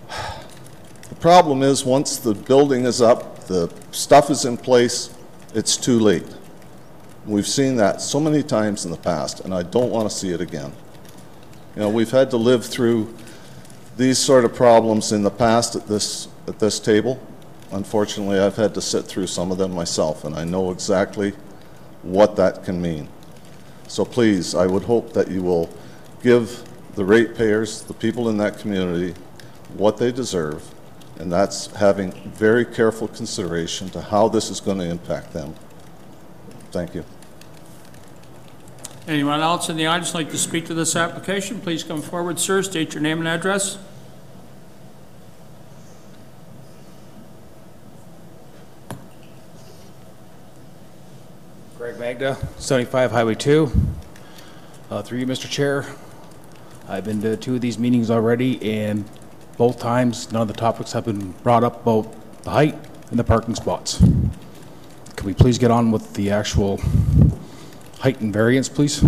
The problem is once the building is up, the stuff is in place, it's too late. We've seen that so many times in the past, and I don't want to see it again. You know, we've had to live through these sort of problems in the past at this table. Unfortunately, I've had to sit through some of them myself, and I know exactly what that can mean. So please, I would hope that you will give the ratepayers, the people in that community, what they deserve, and that's having very careful consideration to how this is going to impact them. Thank you. Anyone else in the audience like to speak to this application? Please come forward, sir. State your name and address. Greg Magda, 75 Highway 2. Through you, Mr. Chair. I've been to 2 of these meetings already, and both times none of the topics have been brought up about the height and the parking spots. Can we please get on with the actual height and variance, please?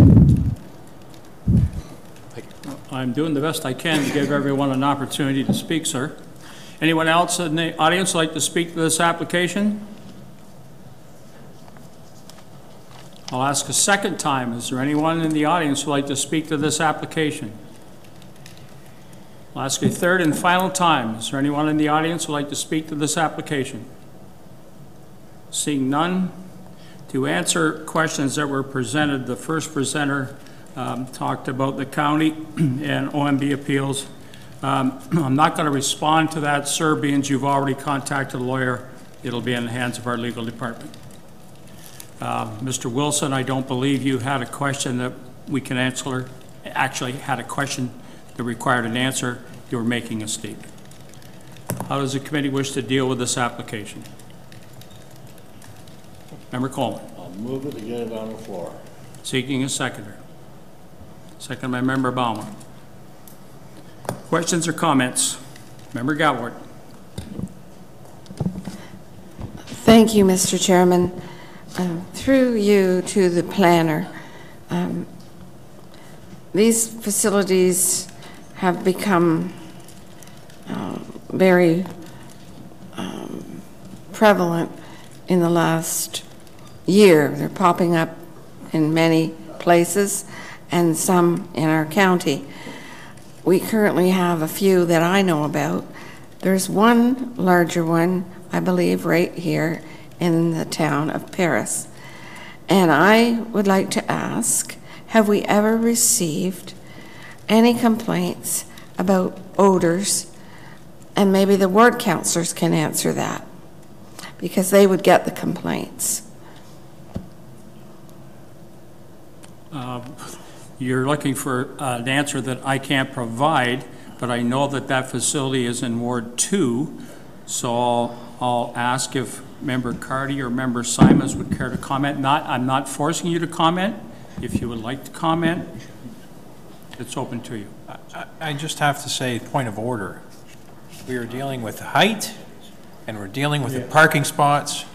I'm doing the best I can to give everyone an opportunity to speak, sir. Anyone else in the audience like to speak to this application? I'll ask a second time. Is there anyone in the audience who would like to speak to this application? I'll ask a third and final time. Is there anyone in the audience who would like to speak to this application? Seeing none, to answer questions that were presented, the first presenter talked about the county and OMB appeals. I'm not going to respond to that, sir, being you've already contacted a lawyer. It'll be in the hands of our legal department. Mr. Wilson, I don't believe you had a question that we can answer. Actually, had a question that required an answer. You were making a statement. How does the committee wish to deal with this application? Member Coleman. I'll move it to get it on the floor. Seeking a seconder. Second by Member Bauma. Questions or comments? Member Galward. Thank you, Mr. Chairman. Through you to the planner, these facilities have become very prevalent in the last year. They're popping up in many places and some in our county. We currently have a few that I know about. There's one larger one, I believe, right here in the town of Paris. And I would like to ask, have we ever received any complaints about odors? And maybe the ward councillors can answer that, because they would get the complaints. You're looking for an answer that I can't provide, but I know that that facility is in Ward 2, so I'll ask if Member Carty or Member Simons would care to comment. I'm not forcing you to comment. If you would like to comment, it's open to you. I just have to say, point of order. We are dealing with height, and we're dealing with the parking spots,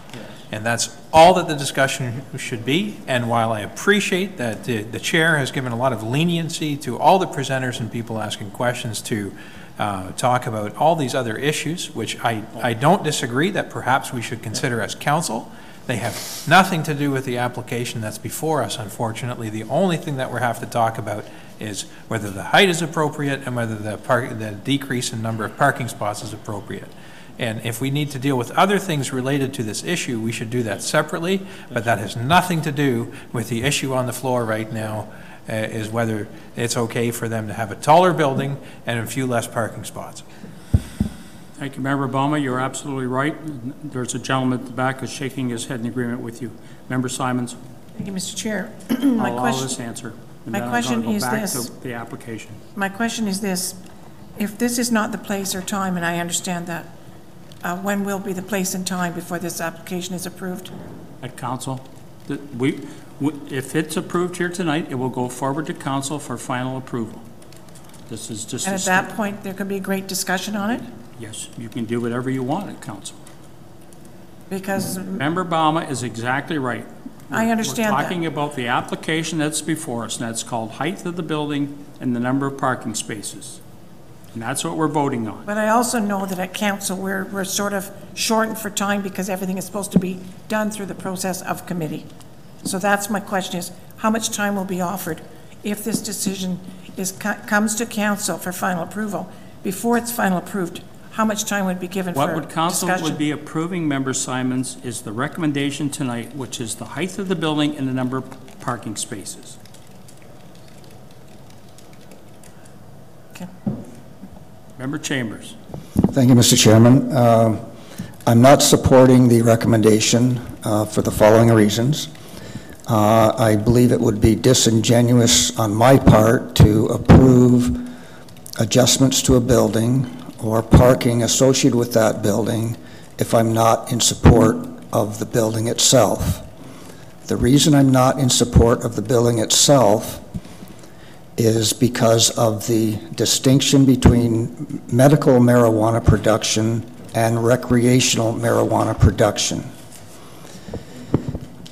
and that's all that the discussion should be. And while I appreciate that the chair has given a lot of leniency to all the presenters and people asking questions to talk about all these other issues, which I don't disagree that perhaps we should consider as council. They have nothing to do with the application that's before us, unfortunately. The only thing that we have to talk about is whether the height is appropriate and whether the decrease in number of parking spots is appropriate. And if we need to deal with other things related to this issue, we should do that separately, but that has nothing to do with the issue on the floor right now, is whether it's okay for them to have a taller building and a few less parking spots. Thank you, Member Bauma. You're absolutely right. There's a gentleman at the back who's shaking his head in agreement with you. Member Simons. Thank you, Mr. Chair. I'll allow this answer. My question is this. To the application. My question is this. If this is not the place or time, and I understand that, when will be the place and time before this application is approved? At council. If it's approved here tonight, it will go forward to council for final approval. This is just. And at that point, there could be great discussion on it? Yes, you can do whatever you want at council. Because. Member Bauma is exactly right. I understand that. We're talking about the application that's before us, and that's called height of the building and the number of parking spaces. And that's what we're voting on. But I also know that at council, we're sort of shortened for time because everything is supposed to be done through the process of committee. So that's my question is, how much time will be offered if this decision comes to council for final approval? Before it's final approved, how much time would be given for discussion? What council would be approving, Member Simons, is the recommendation tonight, which is the height of the building and the number of parking spaces. Okay. Member Chambers. Thank you, Mr. Chairman. I'm not supporting the recommendation for the following reasons. I believe it would be disingenuous on my part to approve adjustments to a building or parking associated with that building if I'm not in support of the building itself. The reason I'm not in support of the building itself is because of the distinction between medical marijuana production and recreational marijuana production.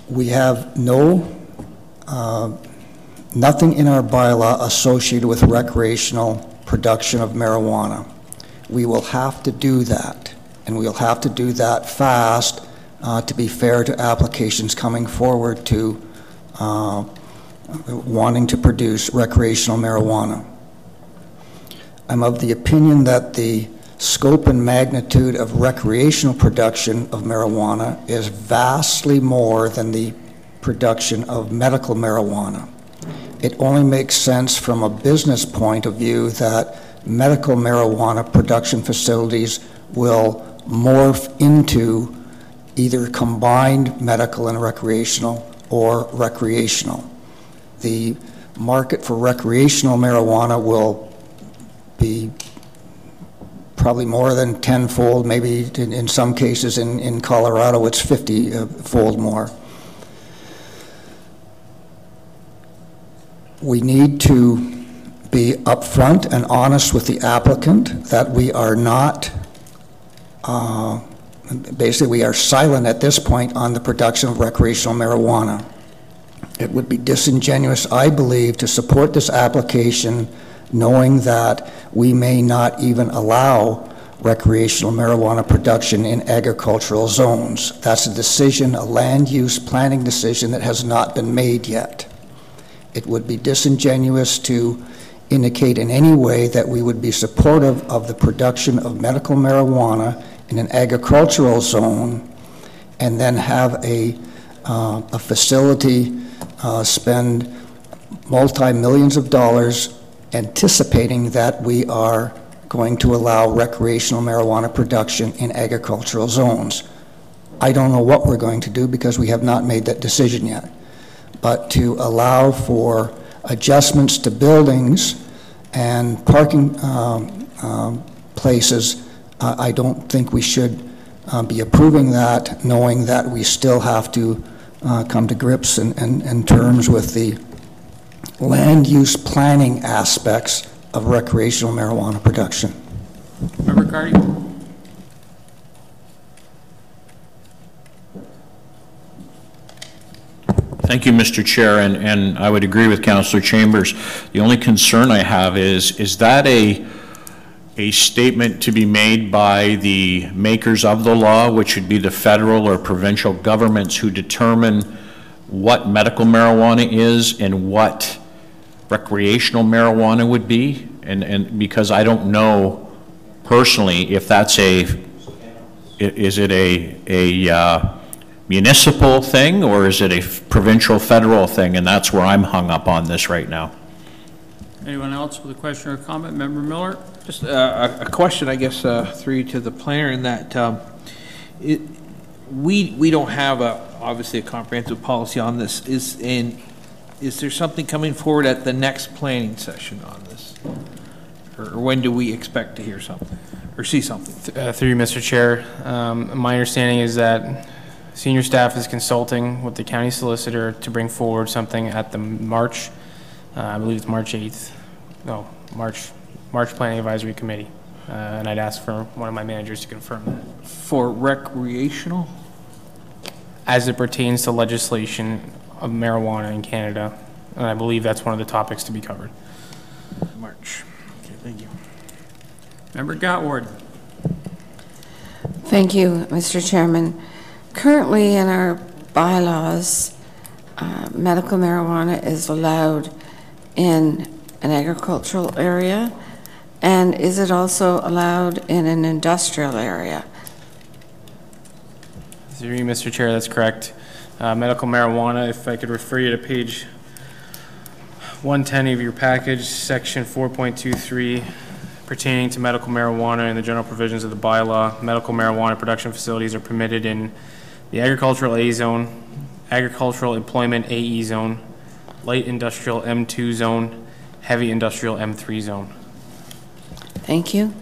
We have nothing in our bylaw associated with recreational production of marijuana. We will have to do that, and we'll have to do that fast to be fair to applications coming forward to wanting to produce recreational marijuana. I'm of the opinion that the scope and magnitude of recreational production of marijuana is vastly more than the production of medical marijuana. It only makes sense from a business point of view that medical marijuana production facilities will morph into either combined medical and recreational or recreational. The market for recreational marijuana will be probably more than 10-fold, maybe in some cases in Colorado it's 50-fold more. we need to be upfront and honest with the applicant that we are not, basically we are silent at this point on the production of recreational marijuana. It would be disingenuous, I believe, to support this application knowing that we may not even allow recreational marijuana production in agricultural zones. That's a decision, a land use planning decision that has not been made yet. It would be disingenuous to indicate in any way that we would be supportive of the production of medical marijuana in an agricultural zone and then have a facility spend multi-millions of dollars anticipating that we are going to allow recreational marijuana production in agricultural zones. I don't know what we're going to do because we have not made that decision yet. But to allow for adjustments to buildings and parking places, I don't think we should be approving that, knowing that we still have to come to grips and terms with the land use planning aspects of recreational marijuana production. Member Carty? Thank you, Mr. Chair, and I would agree with Councillor Chambers. The only concern I have is that a statement to be made by the makers of the law, which would be the federal or provincial governments who determine what medical marijuana is and what recreational marijuana would be, and because I don't know personally if that's is it a municipal thing or is it a provincial federal thing, and that's where I'm hung up on this right now. Anyone else with a question or comment? Member Miller? Just a question, I guess, through you to the planner, in that we don't have obviously a comprehensive policy on this. Is there something coming forward at the next planning session on this? Or when do we expect to hear something or see something? Through you, Mr. Chair, my understanding is that senior staff is consulting with the county solicitor to bring forward something at the March, I believe it's March 8th, no, March Planning Advisory Committee. And I'd ask for one of my managers to confirm that. For recreational? As it pertains to legislation of marijuana in Canada, and I believe that's one of the topics to be covered. March. Okay, thank you. Member Gatward. Thank you, Mr. Chairman. Currently in our bylaws, medical marijuana is allowed in an agricultural area, and is it also allowed in an industrial area? Through you, Mr. Chair, that's correct. Medical marijuana, if I could refer you to page 110 of your package, section 4.23, pertaining to medical marijuana and the general provisions of the bylaw. Medical marijuana production facilities are permitted in the agricultural A zone, agricultural employment AE zone, light industrial M2 zone, heavy industrial M3 zone. Thank you.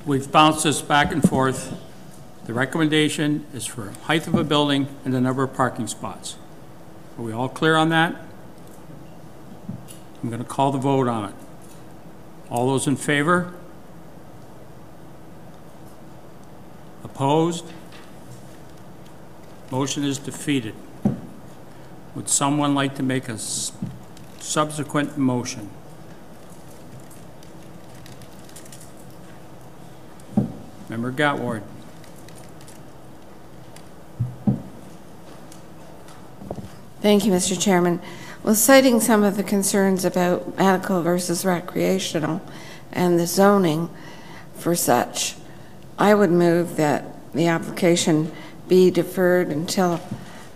We've bounced this back and forth. The recommendation is for height of a building and the number of parking spots. Are we all clear on that? I'm going to call the vote on it. All those in favor? Opposed? Motion is defeated. Would someone like to make a subsequent motion? Member Gatward. Thank you, Mr. Chairman. Well, citing some of the concerns about medical versus recreational and the zoning for such, I would move that the application be deferred until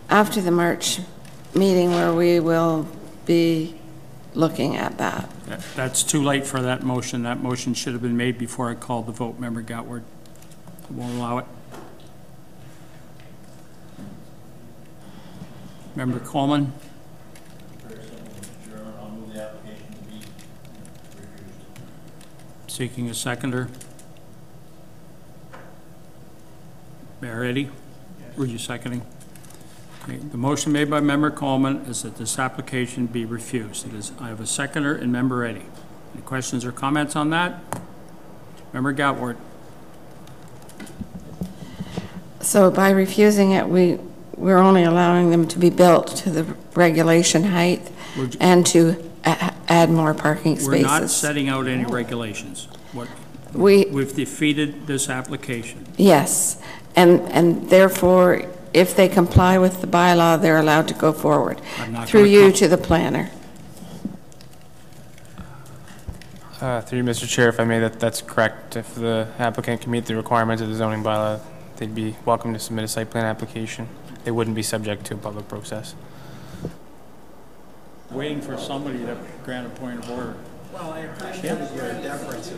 after the March meeting, where we will be looking at that. That's too late for that motion. That motion should have been made before I called the vote, Member Gatward. I won't allow it. Member Coleman? Seeking a seconder. Mayor Eddy? Were you seconding? Okay, the motion made by Member Coleman is that this application be refused. I have a seconder and Member Eddy. Any questions or comments on that? Member Gatward. So by refusing it, we're only allowing them to be built to the regulation height and to add more parking spaces. We're not setting out any regulations. We've defeated this application. Yes, and therefore, if they comply with the bylaw, they're allowed to go forward. Through you to the planner. Through you, Mr. Chair, if I may, that's correct. If the applicant can meet the requirements of the zoning bylaw, they'd be welcome to submit a site plan application. They wouldn't be subject to a public process. Waiting for somebody to grant a point of order. Well, I appreciate your deference.